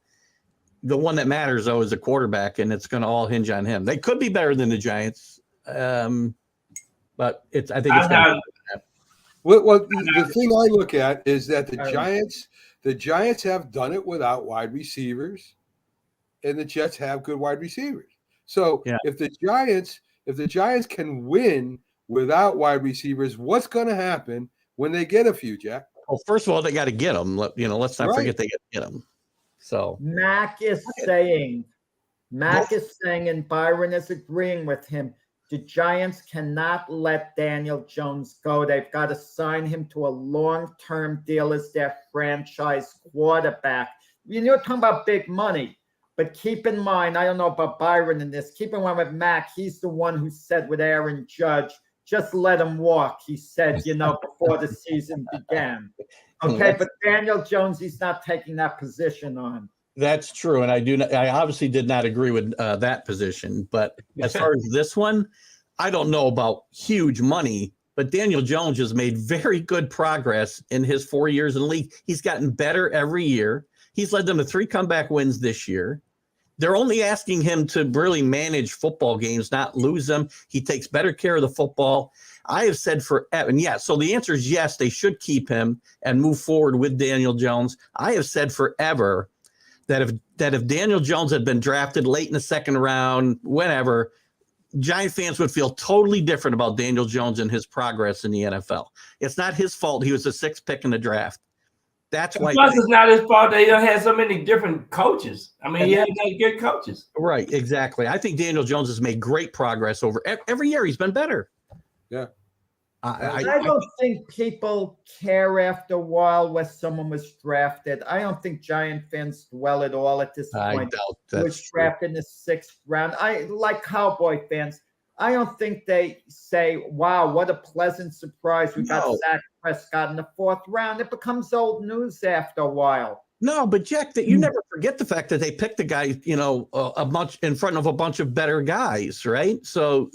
The one that matters, though, is the quarterback, and it's going to all hinge on him. They could be better than the Giants, but I think it's going to be. Well, the thing I look at is that the Giants have done it without wide receivers, and the Jets have good wide receivers. So if the Giants can win without wide receivers, what's going to happen when they get a few, Jack? Well, first of all, they got to get them. Let's not forget they got to get them. So Mac is saying, and Byron is agreeing with him, the Giants cannot let Daniel Jones go. They've got to sign him to a long-term deal as their franchise quarterback. You're talking about big money, but keep in mind, I don't know about Byron in this, keep in mind with Mac, he's the one who said with Aaron Judge, just let him walk, he said, before the season began. Okay, but Daniel Jones, he's not taking that position on. That's true, and I obviously did not agree with that position. But as far as this one, I don't know about huge money, but Daniel Jones has made very good progress in his 4 years in the league. He's gotten better every year. He's led them to 3 comeback wins this year. They're only asking him to really manage football games, not lose them. He takes better care of the football. I have said forever, and so the answer is yes, they should keep him and move forward with Daniel Jones. I have said forever that if Daniel Jones had been drafted late in the second round, whenever, Giant fans would feel totally different about Daniel Jones and his progress in the NFL. It's not his fault. He was the 6th pick in the draft. That's why. Plus, it's not his fault. They had so many different coaches. I mean, he had good coaches. Right, exactly. I think Daniel Jones has made great progress over every year. He's been better. Yeah. I don't think people care after a while where someone was drafted. I don't think Giant fans dwell at all at this point. I doubt that's was drafted in the 6th round. I like Cowboy fans. I don't think they say, wow, what a pleasant surprise. We got Zach Prescott in the 4th round. It becomes old news after a while. No, but Jack, that you never forget the fact that they picked the guy, a bunch in front of a bunch of better guys, right? So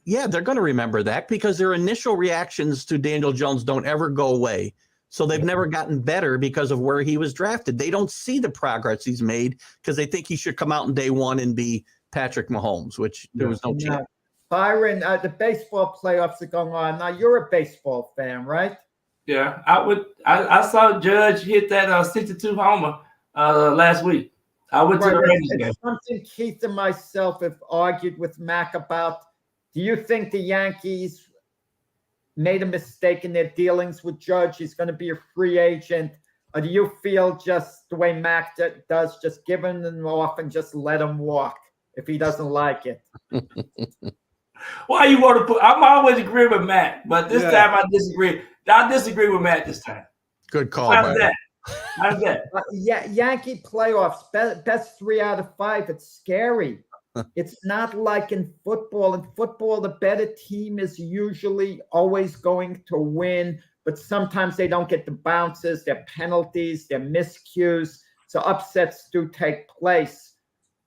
yeah, they're going to remember that because their initial reactions to Daniel Jones don't ever go away. So they've never gotten better because of where he was drafted. They don't see the progress he's made because they think he should come out in day one and be Patrick Mahomes, which there was no chance. Byron, the baseball playoffs are going on. Now, you're a baseball fan, right? Yeah, I saw Judge hit that 62 homer last week. I went to the Rangers game. It's something Keith and myself have argued with Mac about. Do you think the Yankees made a mistake in their dealings with Judge? He's going to be a free agent. Or do you feel just the way Mac does, just give him off and just let him walk if he doesn't like it? Why you want to put? I'm always agreeing with Matt, but this time I disagree. I disagree with Matt this time. Good call. How's that? How's that? Yankee playoffs, best 3 out of 5. It's scary. It's not like in football. In football, the better team is usually always going to win, but sometimes they don't get the bounces, their penalties, their miscues. So upsets do take place.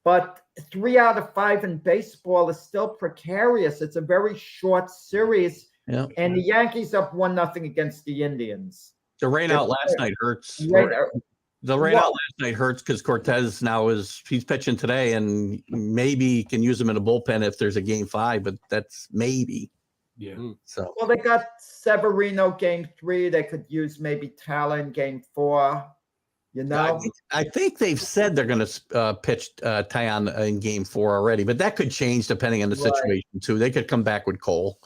But 3 out of 5 in baseball is still precarious. It's a very short series. Yeah. And the Yankees up 1-0 against the Indians. The rain out last night hurts. The rain out last night hurts because Cortez he's pitching today and maybe can use him in a bullpen if there's a game 5, but that's maybe. Yeah. So well, they got Severino game 3. They could use maybe Tala in game 4. I think they've said they're going to pitch Tyon in game 4 already, but that could change depending on the situation too. They could come back with Cole.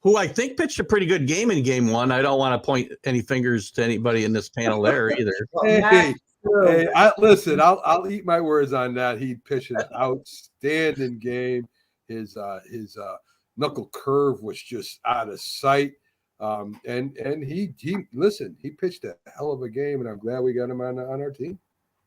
who I think pitched a pretty good game in game one. I don't want to point any fingers to anybody in this panel there either. Hey, listen, I'll eat my words on that. He pitched an outstanding game. His knuckle curve was just out of sight. And he pitched a hell of a game, and I'm glad we got him on our team.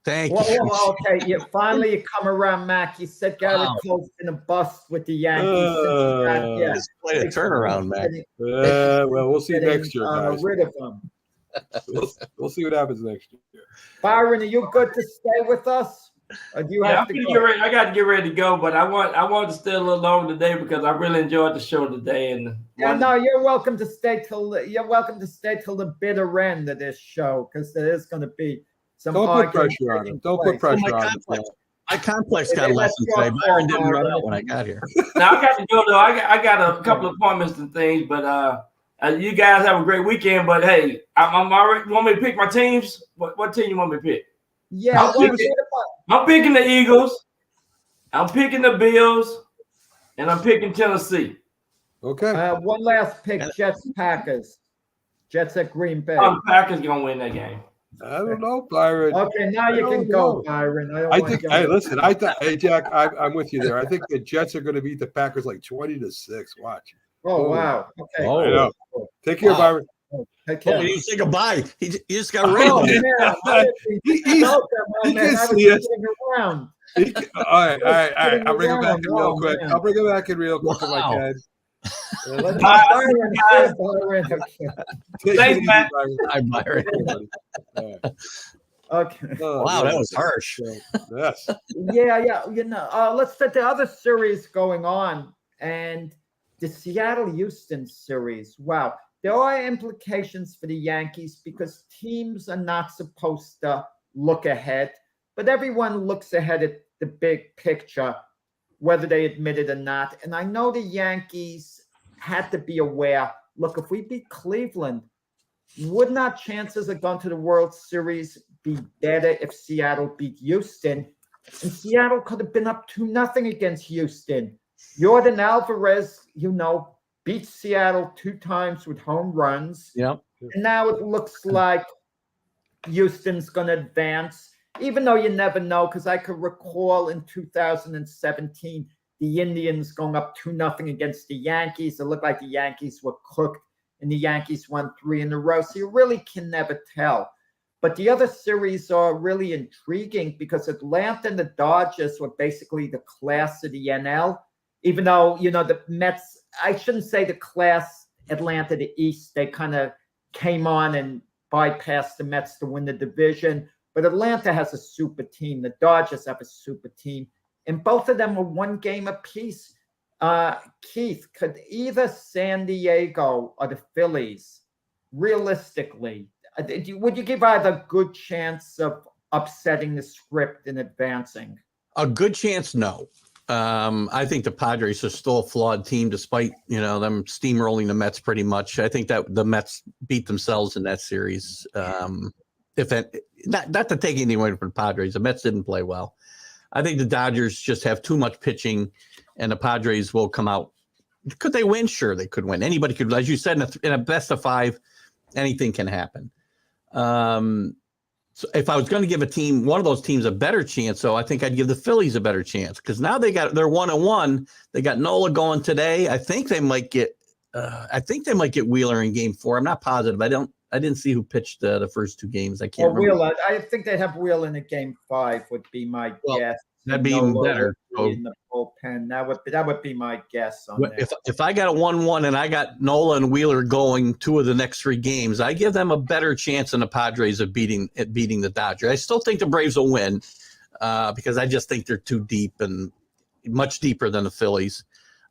Thank you. Well, okay, you come around, Mac. You said Garrett Cole's in a bust with the Yankees. Just played a turnaround, Mac. Well, we'll see next year, guys. Rid of him. We'll see what happens next year. Byron, are you good to stay with us? Or do you have to go? I got to get ready to go, but I want to stay a little longer today because I really enjoyed the show today. And no, you're welcome to stay till the bitter end of this show because there is going to be some. Don't put pressure on him. Don't put pressure on him. My complex got a lesson today. Byron didn't run out when I got here. Now I got to go though. I got a couple of appointments and things, but you guys have a great weekend. But hey, I'm already. You want me to pick my teams? What team you want me to pick? Yeah, I'm picking the Eagles. I'm picking the Bills, and I'm picking Tennessee. Okay. One last pick: Jets, Packers. Jets at Green Bay. Packers gonna win that game. I don't know, Byron. Okay, now you can go, Byron. Hey, Jack, I'm with you there. I think the Jets are going to beat the Packers like 20-6. Watch. Oh, wow. Okay. I know. Take care, Byron. Take care. Oh, you say goodbye. You just got ready. He can see us. Around. All right. I'll bring him back in real quick. I'll bring him back in real quick if I can. Thanks, Matt. Hi, Byron. Okay. Wow, that was harsh. Yes. Yeah. Let's set the other series going on, and the Seattle-Houston series. Wow, there are implications for the Yankees because teams are not supposed to look ahead, but everyone looks ahead at the big picture, whether they admit it or not. And I know the Yankees had to be aware. Look, if we beat Cleveland, wouldn't our chances of going to the World Series be better if Seattle beat Houston? And Seattle could have been up 2-0 against Houston. Jordan Alvarez, beat Seattle 2 times with home runs. Yep. And now it looks like Houston's going to advance, even though you never know, because I could recall in 2017, the Indians going up 2-0 against the Yankees. It looked like the Yankees were cooked, and the Yankees won 3 in a row. So you really can never tell. But the other series are really intriguing because Atlanta and the Dodgers were basically the class of the NL, even though, the Mets, I shouldn't say the class Atlanta, the East, they kind of came on and bypassed the Mets to win the division. But Atlanta has a super team. The Dodgers have a super team. And both of them are 1 game apiece. Keith, could either San Diego or the Phillies, realistically, would you give either a good chance of upsetting the script and advancing? A good chance, no. I think the Padres are still a flawed team, despite them steamrolling the Mets pretty much. I think that the Mets beat themselves in that series. Not to take anything away from the Padres, the Mets didn't play well. I think the Dodgers just have too much pitching, and the Padres will come out. Could they win? Sure, they could win. Anybody could, as you said, in a best of 5, anything can happen. So if I was going to give one of those teams a better chance, I think I'd give the Phillies a better chance because now they're 1-1. They got Nola going today. I think they might get Wheeler in game 4. I'm not positive. I didn't see who pitched the first 2 games. I can't remember. Wheeler. I think they'd have Wheeler in a game 5 would be my guess. That'd be even better. In the bullpen, that would be my guess on that. If I got a 1-1 and I got Nola and Wheeler going 2 of the next 3 games, I give them a better chance than the Padres of beating the Dodgers. I still think the Braves will win because I just think they're too deep and much deeper than the Phillies.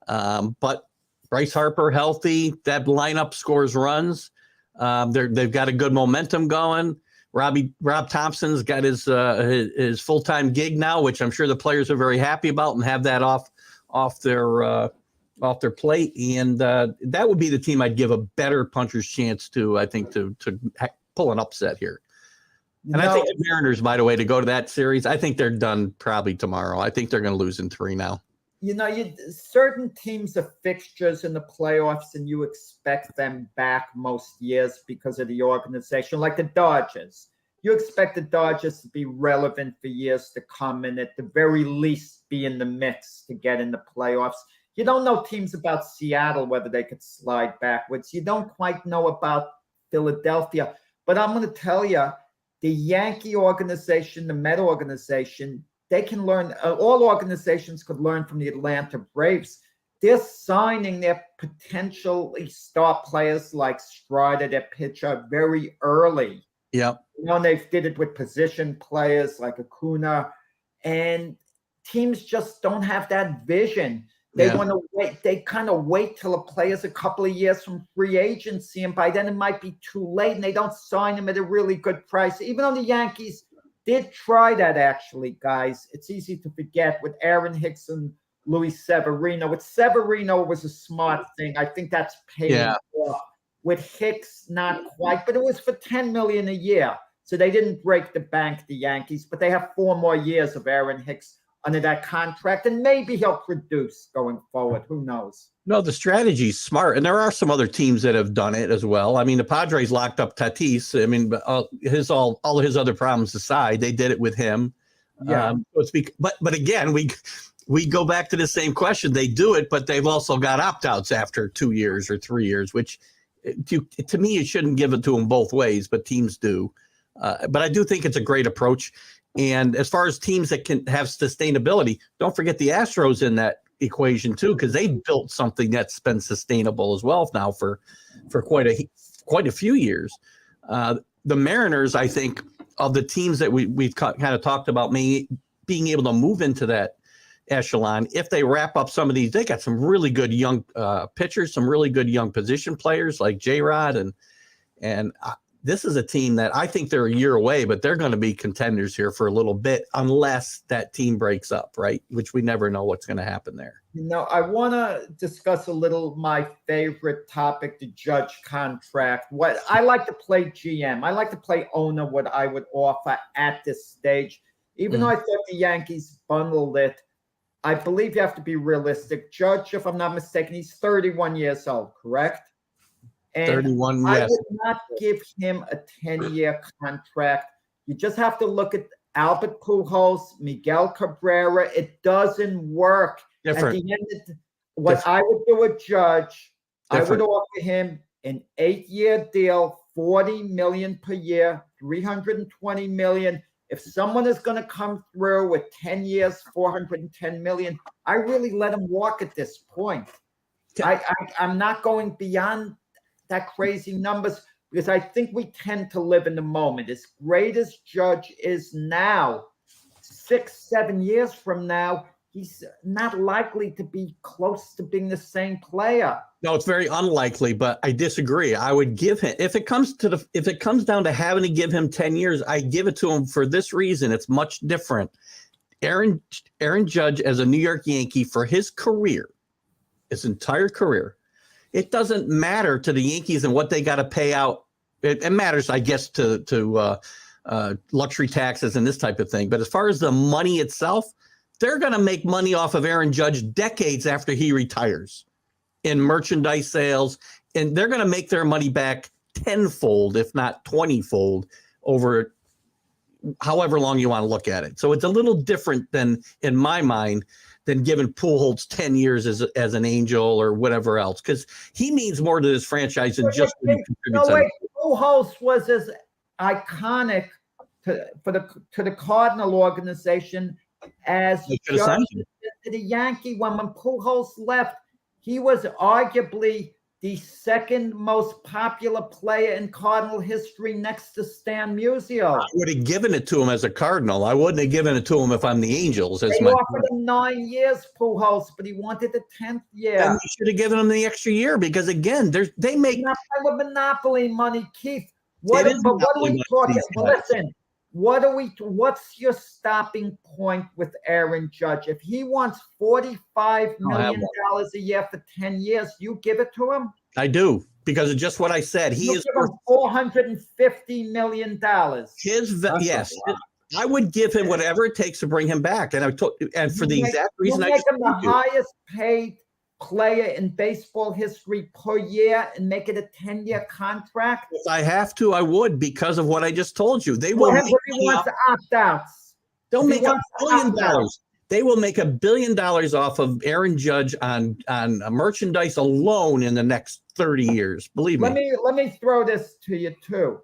But Bryce Harper healthy, that lineup scores runs. They've got a good momentum going. Rob Thompson's got his full-time gig now, which I'm sure the players are very happy about and have that off their plate. And that would be the team I'd give a better puncher's chance to, I think, to pull an upset here. And I think the Mariners, by the way, to go to that series, I think they're done probably tomorrow. I think they're going to lose in 3 now. certain teams are fixtures in the playoffs, and you expect them back most years because of the organization, like the Dodgers. You expect the Dodgers to be relevant for years to come, and at the very least be in the mix to get in the playoffs. You don't know teams about Seattle, whether they could slide backwards. You don't quite know about Philadelphia. But I'm going to tell you, the Yankee organization, the Met organization, they can learn. All organizations could learn from the Atlanta Braves. They're signing their potentially star players like Strider, their pitcher, very early. Yep. They did it with position players like Acuna, and teams just don't have that vision. They want to wait. They kind of wait till a player's a couple of years from free agency, and by then it might be too late, and they don't sign him at a really good price. Even though the Yankees did try that, actually, guys. It's easy to forget with Aaron Hicks and Luis Severino. With Severino, it was a smart thing. I think that's paying off. With Hicks, not quite, but it was for $10 million a year. So they didn't break the bank, the Yankees, but they have 4 more years of Aaron Hicks under that contract, and maybe he'll produce going forward. Who knows? No, the strategy's smart, and there are some other teams that have done it as well. I mean, the Padres locked up Tatis. I mean, all his other problems aside, they did it with him. Yeah. But again, we go back to the same question. They do it, but they've also got opt-outs after 2 years or 3 years, which to me, you shouldn't give it to them both ways, but teams do. But I do think it's a great approach. And as far as teams that can have sustainability, don't forget the Astros in that equation too, because they've built something that's been sustainable as well now for quite a few years. The Mariners, I think, of the teams that we've kind of talked about, being able to move into that echelon, if they wrap up some of these, they got some really good young pitchers, some really good young position players like J-Rod, and this is a team that I think they're a year away, but they're going to be contenders here for a little bit unless that team breaks up, right? Which we never know what's going to happen there. I want to discuss a little my favorite topic, the Judge contract. What I like to play GM. I like to play owner, what I would offer at this stage. Even though I thought the Yankees bundled it, I believe you have to be realistic. Judge, if I'm not mistaken, he's 31 years old, correct? And 31, I yes. would not give him a 10-year contract. You just have to look at Albert Pujols, Miguel Cabrera. It doesn't work. Different. At the end, what I would do with Judge, Different. I would offer him an 8-year deal, $40 million per year, $320 million. If someone is going to come through with 10 years, $410 million, I really let him walk at this point. I'm not going beyond that crazy numbers because I think we tend to live in the moment. As great as Judge is now, 6-7 years from now, he's not likely to be close to being the same player. No, it's very unlikely, but I disagree. I would give him, if it comes down to having to give him 10 years, I give it to him for this reason. It's much different. Aaron Judge as a New York Yankee for his career, his entire career, it doesn't matter to the Yankees and what they got to pay out. It matters, I guess, to luxury taxes and this type of thing. But as far as the money itself, they're going to make money off of Aaron Judge decades after he retires in merchandise sales, and they're going to make their money back tenfold, if not 20-fold, over however long you want to look at it. So it's a little different than, in my mind, than giving Pujols 10 years as an Angel or whatever else, because he means more to this franchise than just what he contributes. Pujols was as iconic to the Cardinal organization as Judge to the Yankee. When Pujols left, he was arguably the second most popular player in Cardinal history next to Stan Musial. I would have given it to him as a Cardinal. I wouldn't have given it to him if I'm the Angels. They offered him 9 years, Pujols, but he wanted the 10th year. And you should have given him the extra year because, again, they make monopoly money, Keith. What are we talking? Listen, what's your stopping point with Aaron Judge? If he wants $45 million a year for 10 years, you give it to him? I do, because of just what I said. He is $450 million. Yes. I would give him whatever it takes to bring him back. And for the exact reason I make just him the told you. highest paid player in baseball history per year and make it a 10-year contract. If I have to, I would, because of what I just told you. They Well, will if make he money wants off- opt-outs. They'll if he make $1 wants billion. opt-outs. They will make $1 billion off of Aaron Judge on merchandise alone in the next 30 years. Believe me. Let me throw this to you too.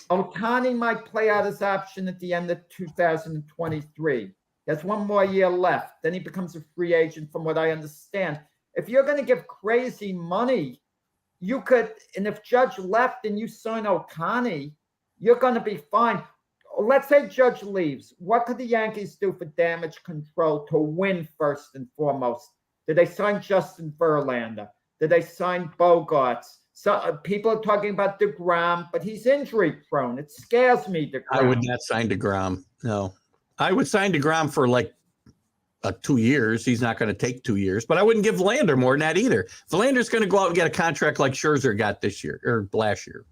Ohtani might play out his option at the end of 2023. There's one more year left. Then he becomes a free agent, from what I understand. If you're going to give crazy money, you could, and if Judge left and you sign Ohtani, you're going to be fine. Let's say Judge leaves. What could the Yankees do for damage control to win first and foremost? Did they sign Justin Verlander? Did they sign Bogarts? So people are talking about DeGrom, but he's injury prone. It scares me, DeGrom. I would not sign DeGrom. No. I would sign DeGrom for like 2 years. He's not going to take 2 years, but I wouldn't give Verlander more than that either. Verlander's going to go out and get a contract like Scherzer got this year or last year.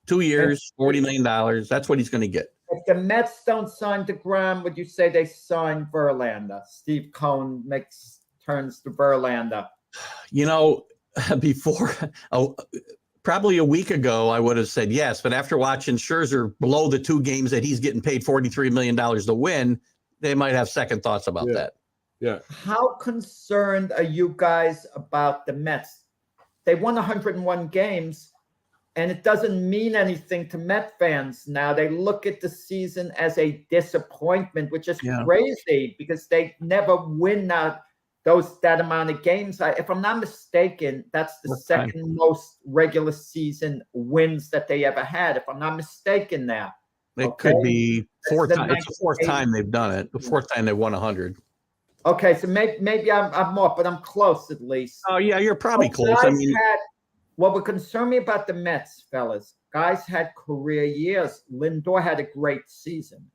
2 years, $40 million. That's what he's going to get. If the Mets don't sign DeGrom, would you say they sign Verlander? Steve Cohen turns to Verlander. You know, before probably a week ago, I would have said yes. But after watching Scherzer blow the 2 games that he's getting paid $43 million to win, they might have second thoughts about that. Yeah. How concerned are you guys about the Mets? They won 101 games, and it doesn't mean anything to Met fans now. They look at the season as a disappointment, which is crazy because they never win that amount of games. If I'm not mistaken, that's the second most regular season wins that they ever had. If I'm not mistaken now. It could be 4 times. It's the 4th time they've done it. The 4th time they won 100. Okay, so maybe I'm more, but I'm close at least. Oh, yeah, you're probably close. I mean, what would concern me about the Mets, fellas, guys had career years. Lindor had a great season.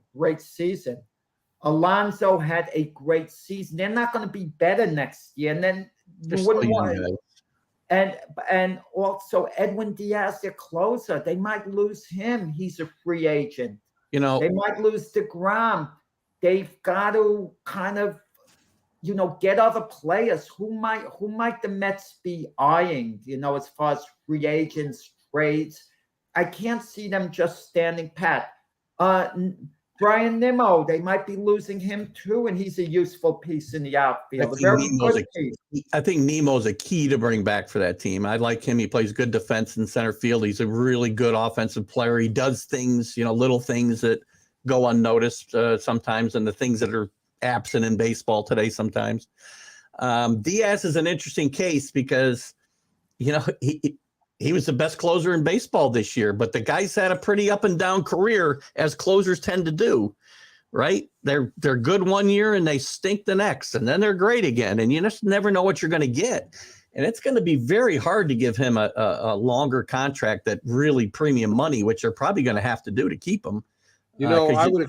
Alonso had a great season. They're not going to be better next year. And then you wouldn't want it. And also Edwin Diaz, their closer, they might lose him. He's a free agent. You know, they might lose DeGrom. They've got to kind of, get other players. Who might the Mets be eyeing, as far as free agents, trades? I can't see them just standing pat. Brian Nimmo, they might be losing him too, and he's a useful piece in the outfield. I think Nemo's a key to bring back for that team. I like him. He plays good defense in center field. He's a really good offensive player. He does things, little things that go unnoticed sometimes, and the things that are absent in baseball today sometimes. Diaz is an interesting case because, he was the best closer in baseball this year, but the guy's had a pretty up and down career, as closers tend to do, right? They're good one year and they stink the next, and then they're great again. And you just never know what you're going to get. And it's going to be very hard to give him a longer contract that really premium money, which they're probably going to have to do to keep him. I would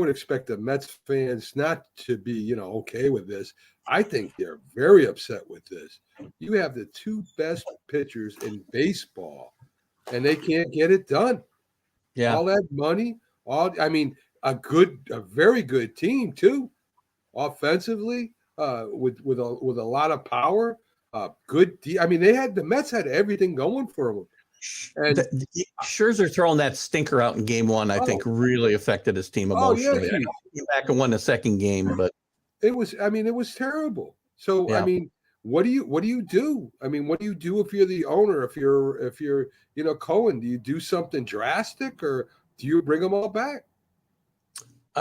expect the Mets fans not to be, okay with this. I think they're very upset with this. You have the 2 best pitchers in baseball, and they can't get it done. Yeah, all that money, a very good team too, offensively, with a lot of power. The Mets had everything going for them. And Scherzer throwing that stinker out in game 1, I think, really affected his team emotionally. He came back and won the second game, but it was terrible. So what do you do? What do you do if you're the owner? If you're Cohen, do you do something drastic, or do you bring them all back?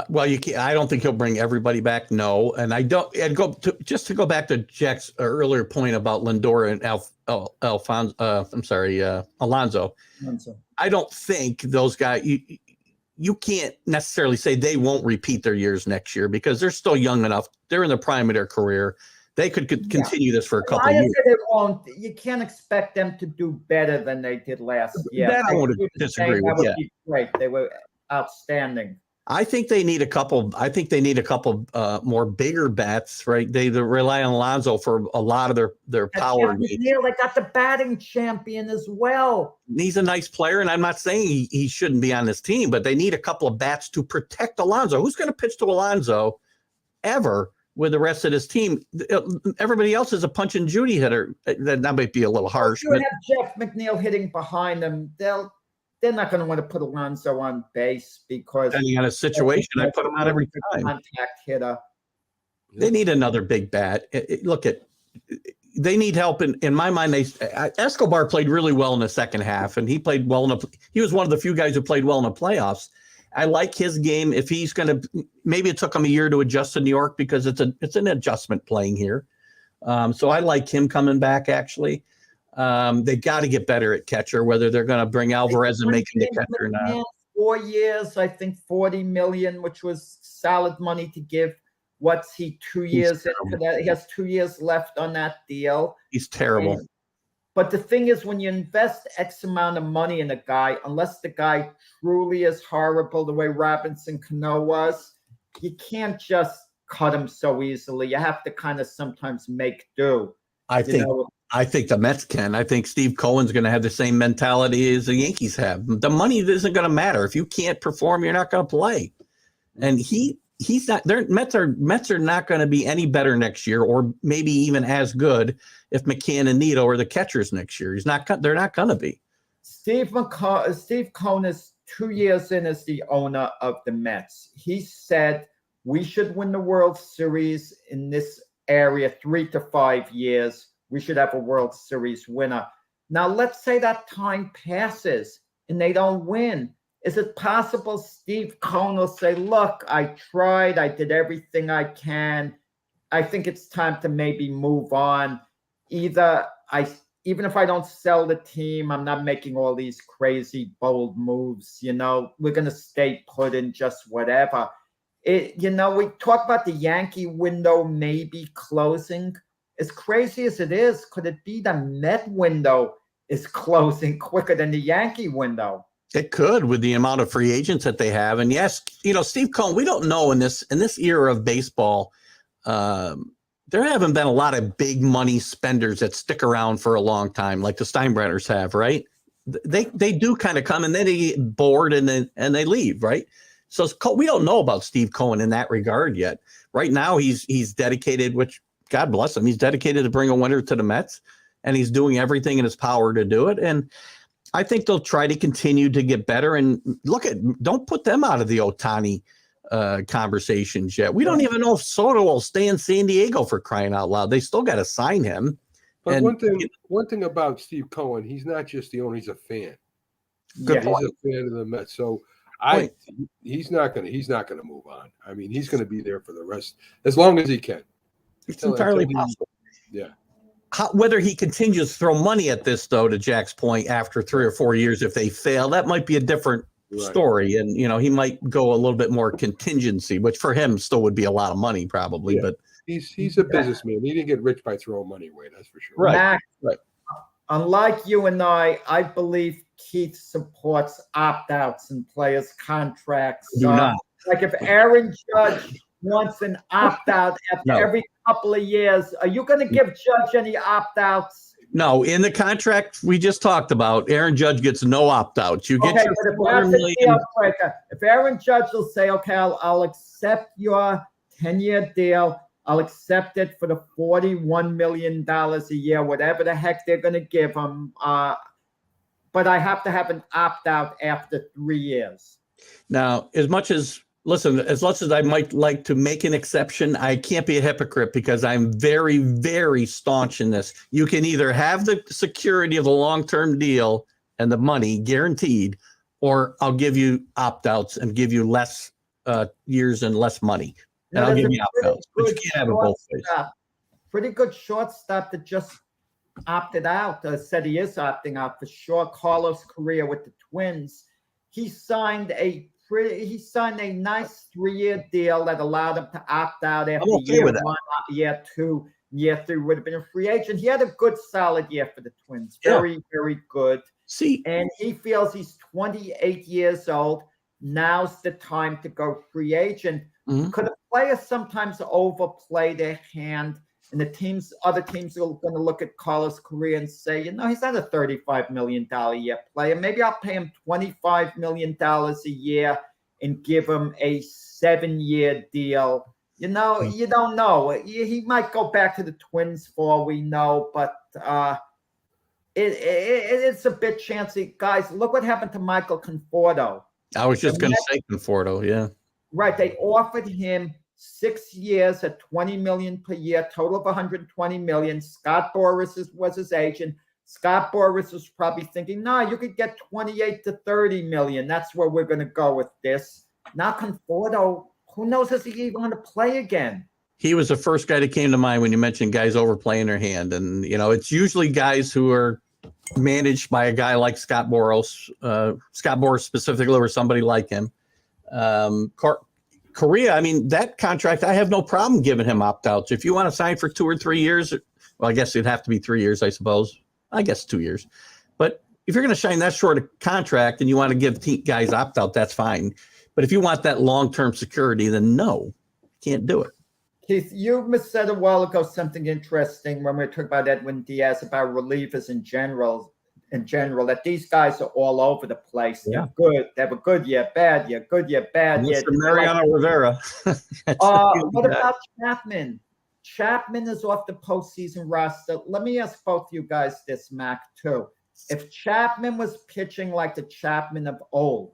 Well, you can't. I don't think he'll bring everybody back. No, and I don't. And to go back to Jack's earlier point about Lindor and Alonso. I don't think those guys. You can't necessarily say they won't repeat their years next year because they're still young enough. They're in the prime of their career. They could continue this for a couple of years. It won't. You can't expect them to do better than they did last year. That I would disagree with. That would be great. They were outstanding. I think they need a couple. I think they need a couple more bigger bats, right? They rely on Alonso for a lot of their power needs. They got the batting champion as well. He's a nice player, and I'm not saying he shouldn't be on this team, but they need a couple of bats to protect Alonso. Who's going to pitch to Alonso ever with the rest of this team? Everybody else is a punch and Judy hitter. That might be a little harsh. You have Jeff McNeil hitting behind them. They're not going to want to put Alonso on base because depending on a situation, I put him on every time. Contact hitter. They need another big bat. They need help. In my mind, Escobar played really well in the second half, and he played well he was one of the few guys who played well in the playoffs. I like his game. If he's going to, maybe it took him a year to adjust to New York because it's an adjustment playing here. So I like him coming back. Actually, they got to get better at catcher. Whether they're going to bring Alvarez and make him the catcher or not. 4 years, I think $40 million, which was solid money to give. What's he 2 years into that? He has 2 years left on that deal. He's terrible. But the thing is, when you invest X amount of money in a guy, unless the guy truly is horrible the way Robinson Cano was, you can't just cut him so easily. You have to kind of sometimes make do. I think the Mets can. I think Steve Cohen's going to have the same mentality as the Yankees have. The money isn't going to matter. If you can't perform, you're not going to play. And he's not. Mets are not going to be any better next year, or maybe even as good if McCann and Neto are the catchers next year. They're not going to be. Steve Cohen is 2 years in as the owner of the Mets. He said we should win the World Series in this area 3 to 5 years. We should have a World Series winner. Now, let's say that time passes and they don't win. Is it possible Steve Cohen will say, look, I tried. I did everything I can. I think it's time to maybe move on. Even if I don't sell the team, I'm not making all these crazy, bold moves. We're going to stay put in just whatever. We talk about the Yankee window maybe closing. As crazy as it is, could it be the Met window is closing quicker than the Yankee window? It could, with the amount of free agents that they have. And yes, Steve Cohen, we don't know in this era of baseball, there haven't been a lot of big money spenders that stick around for a long time, like the Steinbrenners have, right? They do kind of come and then they get bored and they leave, right? So we don't know about Steve Cohen in that regard yet. Right now, he's dedicated, which God bless him, he's dedicated to bring a winner to the Mets, and he's doing everything in his power to do it. And I think they'll try to continue to get better. And don't put them out of the Ohtani conversations yet. We don't even know if Soto will stay in San Diego, for crying out loud. They still got to sign him. But one thing about Steve Cohen, he's not just the owner; he's a fan. Good He's a fan of the Mets. So he's not gonna move on. I mean, he's gonna be there for the rest as long as he can. It's entirely possible. Yeah. Whether he continues to throw money at this, though, to Jack's point, after 3 or 4 years, if they fail, that might be a different story. And, he might go a little bit more contingency, which for him still would be a lot of money probably. Yeah. But he's a businessman. He didn't get rich by throwing money away. That's for sure. Right. Unlike you and I believe Keith supports opt-outs in players' contracts. Do not. Like if Aaron Judge wants an opt-out after every couple of years, are you going to give Judge any opt-outs? No, in the contract we just talked about, Aaron Judge gets no opt-outs. You get your $4 million. If Aaron Judge will say, okay, I'll accept your 10-year deal, I'll accept it for the $41 million a year, whatever the heck they're going to give him, but I have to have an opt-out after 3 years. Now, as much as I might like to make an exception, I can't be a hypocrite because I'm very, very staunch in this. You can either have the security of a long-term deal and the money guaranteed, or I'll give you opt-outs and give you less years and less money. And I'll give you opt-outs. But you can't have it both ways. Pretty good shortstop that just opted out, said he is opting out for sure. Carlos Correa with the Twins. He signed a nice 3-year deal that allowed him to opt out after year 1, year 2, year 3 would have been a free agent. He had a good, solid year for the Twins. Very, very good. See, and he feels he's 28 years old. now's the time to go free agent. Mhm. Because the players sometimes overplay their hand, and other teams are going to look at Carlos Correa and say, he's not a $35 million a year player. Maybe I'll pay him $25 million a year and give him a 7-year deal. You don't know. He might go back to the Twins for all we know, but it's a bit chancy. Guys, look what happened to Michael Conforto. I was just going to say Conforto, yeah. Right. They offered him 6 years at $20 million per year, total of $120 million. Scott Boras was his agent. Scott Boras was probably thinking, you could get 28 to 30 million. That's where we're going to go with this. Now Conforto, who knows if he's even going to play again? He was the first guy that came to mind when you mentioned guys overplaying their hand. And, it's usually guys who are managed by a guy like Scott Boras specifically, or somebody like him. Correa, that contract, I have no problem giving him opt-outs. If you want to sign for 2 or 3 years, well, I guess it'd have to be 3 years, I suppose. I guess 2 years. But if you're going to sign that short a contract and you want to give guys opt-out, that's fine. But if you want that long-term security, then no, can't do it. Keith, you said a while ago something interesting when we were talking about Edwin Diaz, about relievers in general, that these guys are all over the place. They're good. They have a good year, bad year, good year, bad year. Mr. Mariano Rivera. What about Chapman? Chapman is off the postseason roster. Let me ask both you guys this, Mac, too. If Chapman was pitching like the Chapman of old,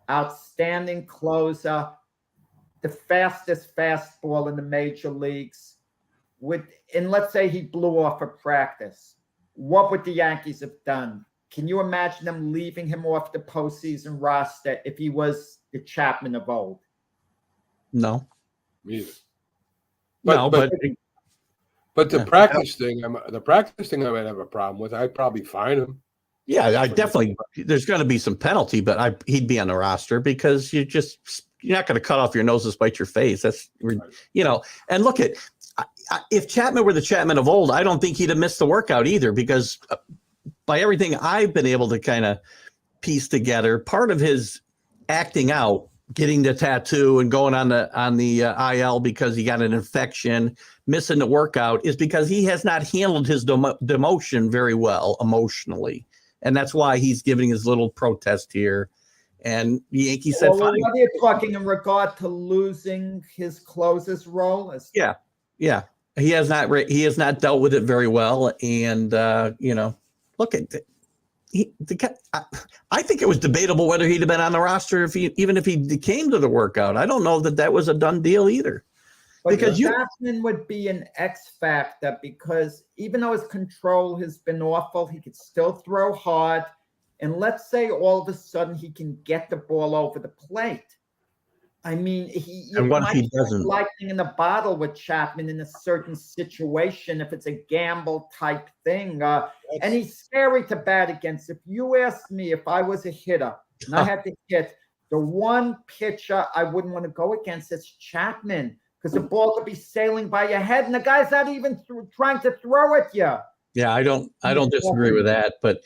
outstanding closer, the fastest fastball in the major leagues, and let's say he blew off a practice, what would the Yankees have done? Can you imagine them leaving him off the postseason roster if he was the Chapman of old? No. Me either. But the practice thing, I might have a problem with. I'd probably fine him. Yeah, I definitely. There's going to be some penalty, but he'd be on the roster because you're not going to cut off your nose to spite your face. That's And look at if Chapman were the Chapman of old, I don't think he'd have missed the workout either, because by everything I've been able to kind of piece together, part of his acting out, getting the tattoo and going on the IL because he got an infection, missing the workout, is because he has not handled his demotion very well emotionally. And that's why he's giving his little protest here. And the Yankees said, fine. What are you talking in regard to losing his closer's role? Yeah. He has not dealt with it very well. And, look at I think it was debatable whether he'd have been on the roster even if he came to the workout. I don't know that was a done deal either. But because Chapman would be an X factor, because even though his control has been awful, he could still throw hard. And let's say all of a sudden he can get the ball over the plate. I mean, and what if he doesn't? Lightning in the bottle with Chapman in a certain situation, if it's a gamble type thing. And he's scary to bat against. If you asked me if I was a hitter and I had to hit, the one pitcher I wouldn't want to go against is Chapman, because the ball could be sailing by your head and the guy's not even trying to throw at you. Yeah, I don't disagree with that. But,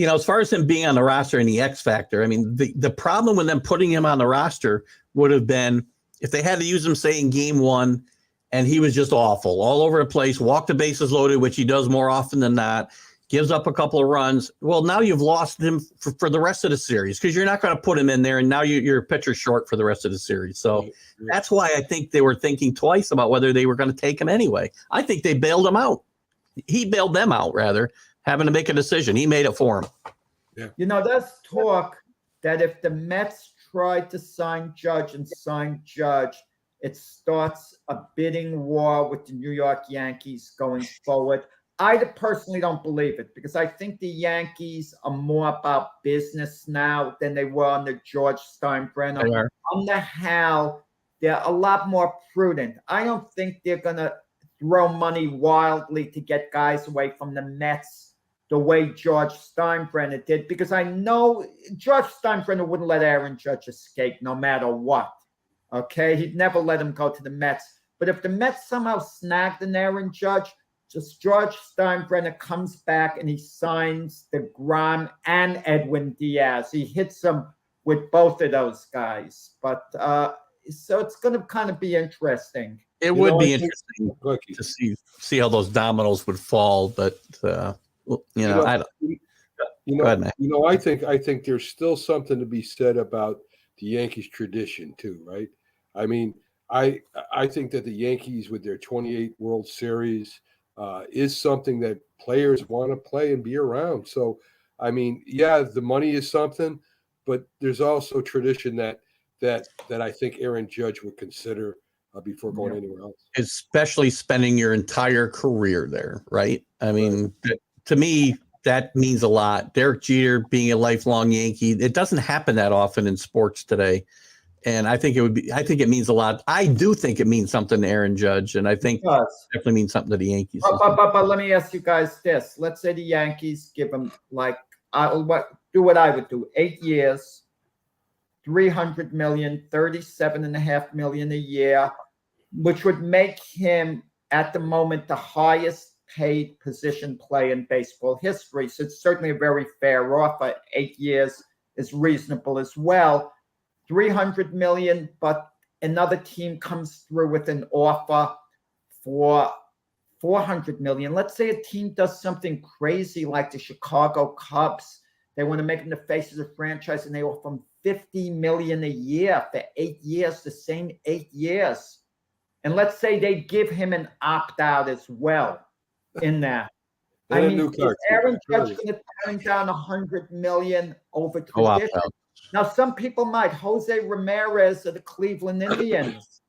as far as him being on the roster and the X factor, I mean, the problem with them putting him on the roster would have been if they had to use him, say, in game one, and he was just awful, all over the place, walk the bases loaded, which he does more often than not, gives up a couple of runs. Well, now you've lost him for the rest of the series, because you're not going to put him in there, and now you're a pitcher short for the rest of the series. So that's why I think they were thinking twice about whether they were going to take him anyway. I think they bailed him out. He bailed them out, rather, having to make a decision. He made it for him. Yeah. There's talk that if the Mets tried to sign Judge, it starts a bidding war with the New York Yankees going forward. I personally don't believe it, because I think the Yankees are more about business now than they were under George Steinbrenner. Under Hal, they're a lot more prudent. I don't think they're going to throw money wildly to get guys away from the Mets the way George Steinbrenner did, because I know George Steinbrenner wouldn't let Aaron Judge escape no matter what. Okay? He'd never let him go to the Mets. But if the Mets somehow snagged an Aaron Judge, just George Steinbrenner comes back and he signs DeGrom and Edwin Diaz. He hits them with both of those guys. But so it's going to kind of be interesting. It would be interesting to see how those dominoes would fall, but I don't. Go ahead, man. I think there's still something to be said about the Yankees tradition too, right? I mean, I think that the Yankees with their 28 World Series is something that players want to play and be around. So, I mean, yeah, the money is something, but there's also tradition that I think Aaron Judge would consider before going anywhere else. Especially spending your entire career there, right? I mean, to me, that means a lot. Derek Jeter being a lifelong Yankee, it doesn't happen that often in sports today. And I think it means a lot. I do think it means something to Aaron Judge, and I think it definitely means something to the Yankees. But let me ask you guys this. Let's say the Yankees give him what I would do, 8 years, $300 million, $37.5 million a year, which would make him at the moment the highest paid position player in baseball history. So it's certainly a very fair offer. 8 years is reasonable as well. $300 million, but another team comes through with an offer for $400 million. Let's say a team does something crazy like the Chicago Cubs. They want to make them the face of the franchise, and they offer them $50 million a year for 8 years, the same 8 years. And let's say they give him an opt-out as well in that. I mean, is Aaron Judge going to turn down $100 million over tradition? Now, some people might. Jose Ramirez of the Cleveland Indians,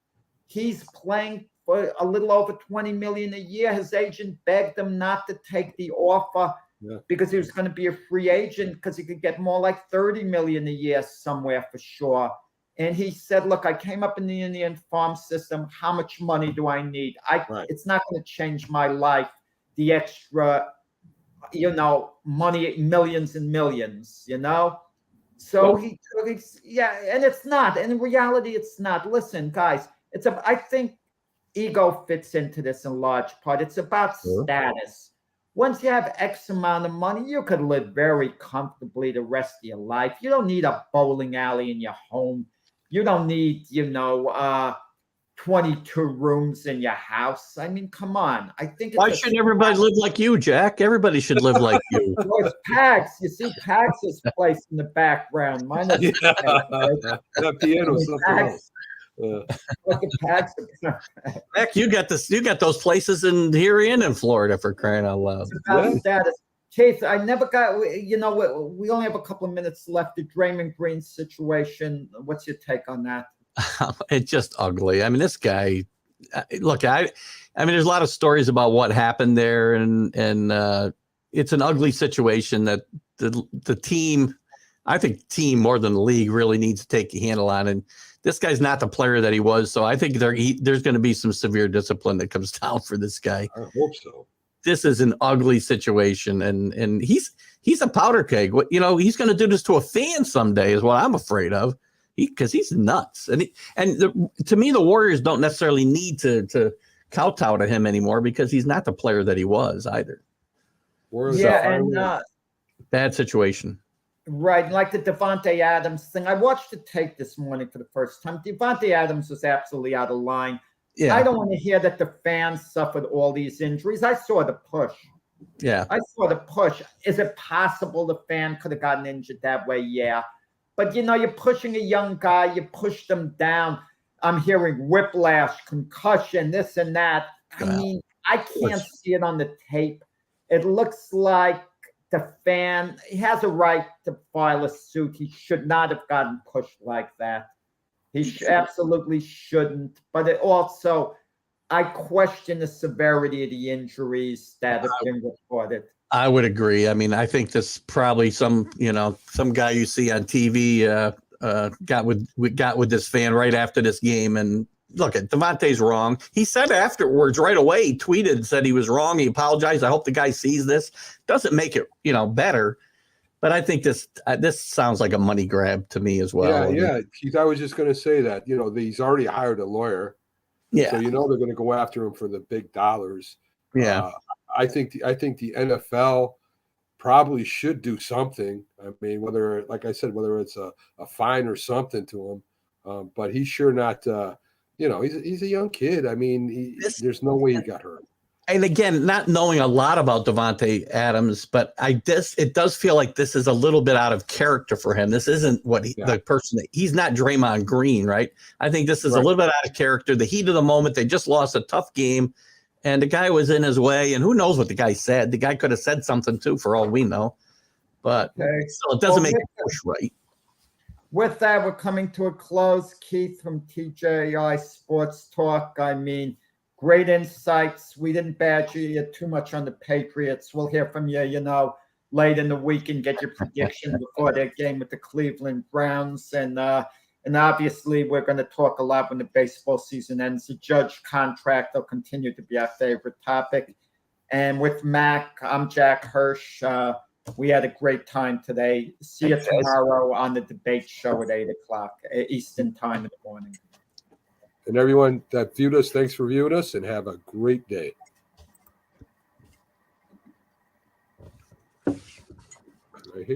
he's playing for a little over $20 million a year. His agent begged him not to take the offer because he was going to be a free agent because he could get more like $30 million a year somewhere for sure. And he said, look, I came up in the Indian farm system. How much money do I need? It's not going to change my life. The extra, money, millions and millions, So and it's not. And in reality, it's not. Listen, guys, I think ego fits into this in large part. It's about status. Once you have X amount of money, you could live very comfortably the rest of your life. You don't need a bowling alley in your home. You don't need, 22 rooms in your house. I mean, come on. I think why shouldn't everybody live like you, Jack? Everybody should live like you. Well, Pags. You see Pags' place in the background. Mine is that piano, something else. Look at Pags. Heck, you got those places here and in Florida, for crying out loud. It's about status. Keith, I never got, we only have a couple of minutes left. The Draymond Green situation. What's your take on that? It's just ugly. I mean, this guy, look, I mean, there's a lot of stories about what happened there, and it's an ugly situation that the team, I think the team more than the league really needs to take a handle on. And this guy's not the player that he was. So I think there's going to be some severe discipline that comes down for this guy. I hope so. This is an ugly situation, and he's a powder keg. He's going to do this to a fan someday is what I'm afraid of. Because he's nuts, and to me, the Warriors don't necessarily need to kowtow to him anymore because he's not the player that he was either. Bad situation. Right, like the Devontae Adams thing. I watched the tape this morning for the first time. Devontae Adams was absolutely out of line. Yeah, I don't want to hear that the fans suffered all these injuries. I saw the push. Yeah, I saw the push. Is it possible the fan could have gotten injured that way? Yeah. But, you're pushing a young guy. You push them down. I'm hearing whiplash, concussion, this and that. I mean, I can't see it on the tape. It looks like the fan, he has a right to file a suit. He should not have gotten pushed like that. He absolutely shouldn't. But I question the severity of the injuries that have been reported. I would agree. I mean, I think this probably some guy you see on TV got with this fan right after this game. And look, Devontae's wrong. He said afterwards right away, he tweeted, said he was wrong. He apologized. I hope the guy sees this. Doesn't make it, better. But I think this sounds like a money grab to me as well. Yeah. Keith, I was just going to say that, he's already hired a lawyer. Yeah. So, they're going to go after him for the big dollars. Yeah. I think the NFL probably should do something. I mean, whether, like I said, whether it's a fine or something to him, but he's sure not. He's a young kid. I mean, there's no way he got hurt. And again, not knowing a lot about Davante Adams, but it does feel like this is a little bit out of character for him. This isn't what the person he's not Draymond Green, right? I think this is a little bit out of character. The heat of the moment, they just lost a tough game, and the guy was in his way, and who knows what the guy said? The guy could have said something too, for all we know. But still, it doesn't make it push right. With that, we're coming to a close. Keith from TJI Sports Talk. I mean, great insights. We didn't badger you too much on the Patriots. We'll hear from you, late in the week and get your prediction before their game with the Cleveland Browns. And obviously, we're going to talk a lot when the baseball season ends. The Judge contract will continue to be our favorite topic. And with Mac, I'm Jack Hirsch. We had a great time today. See you tomorrow on the debate show at 8 o'clock Eastern time in the morning. And everyone that viewed us, thanks for viewing us, and have a great day.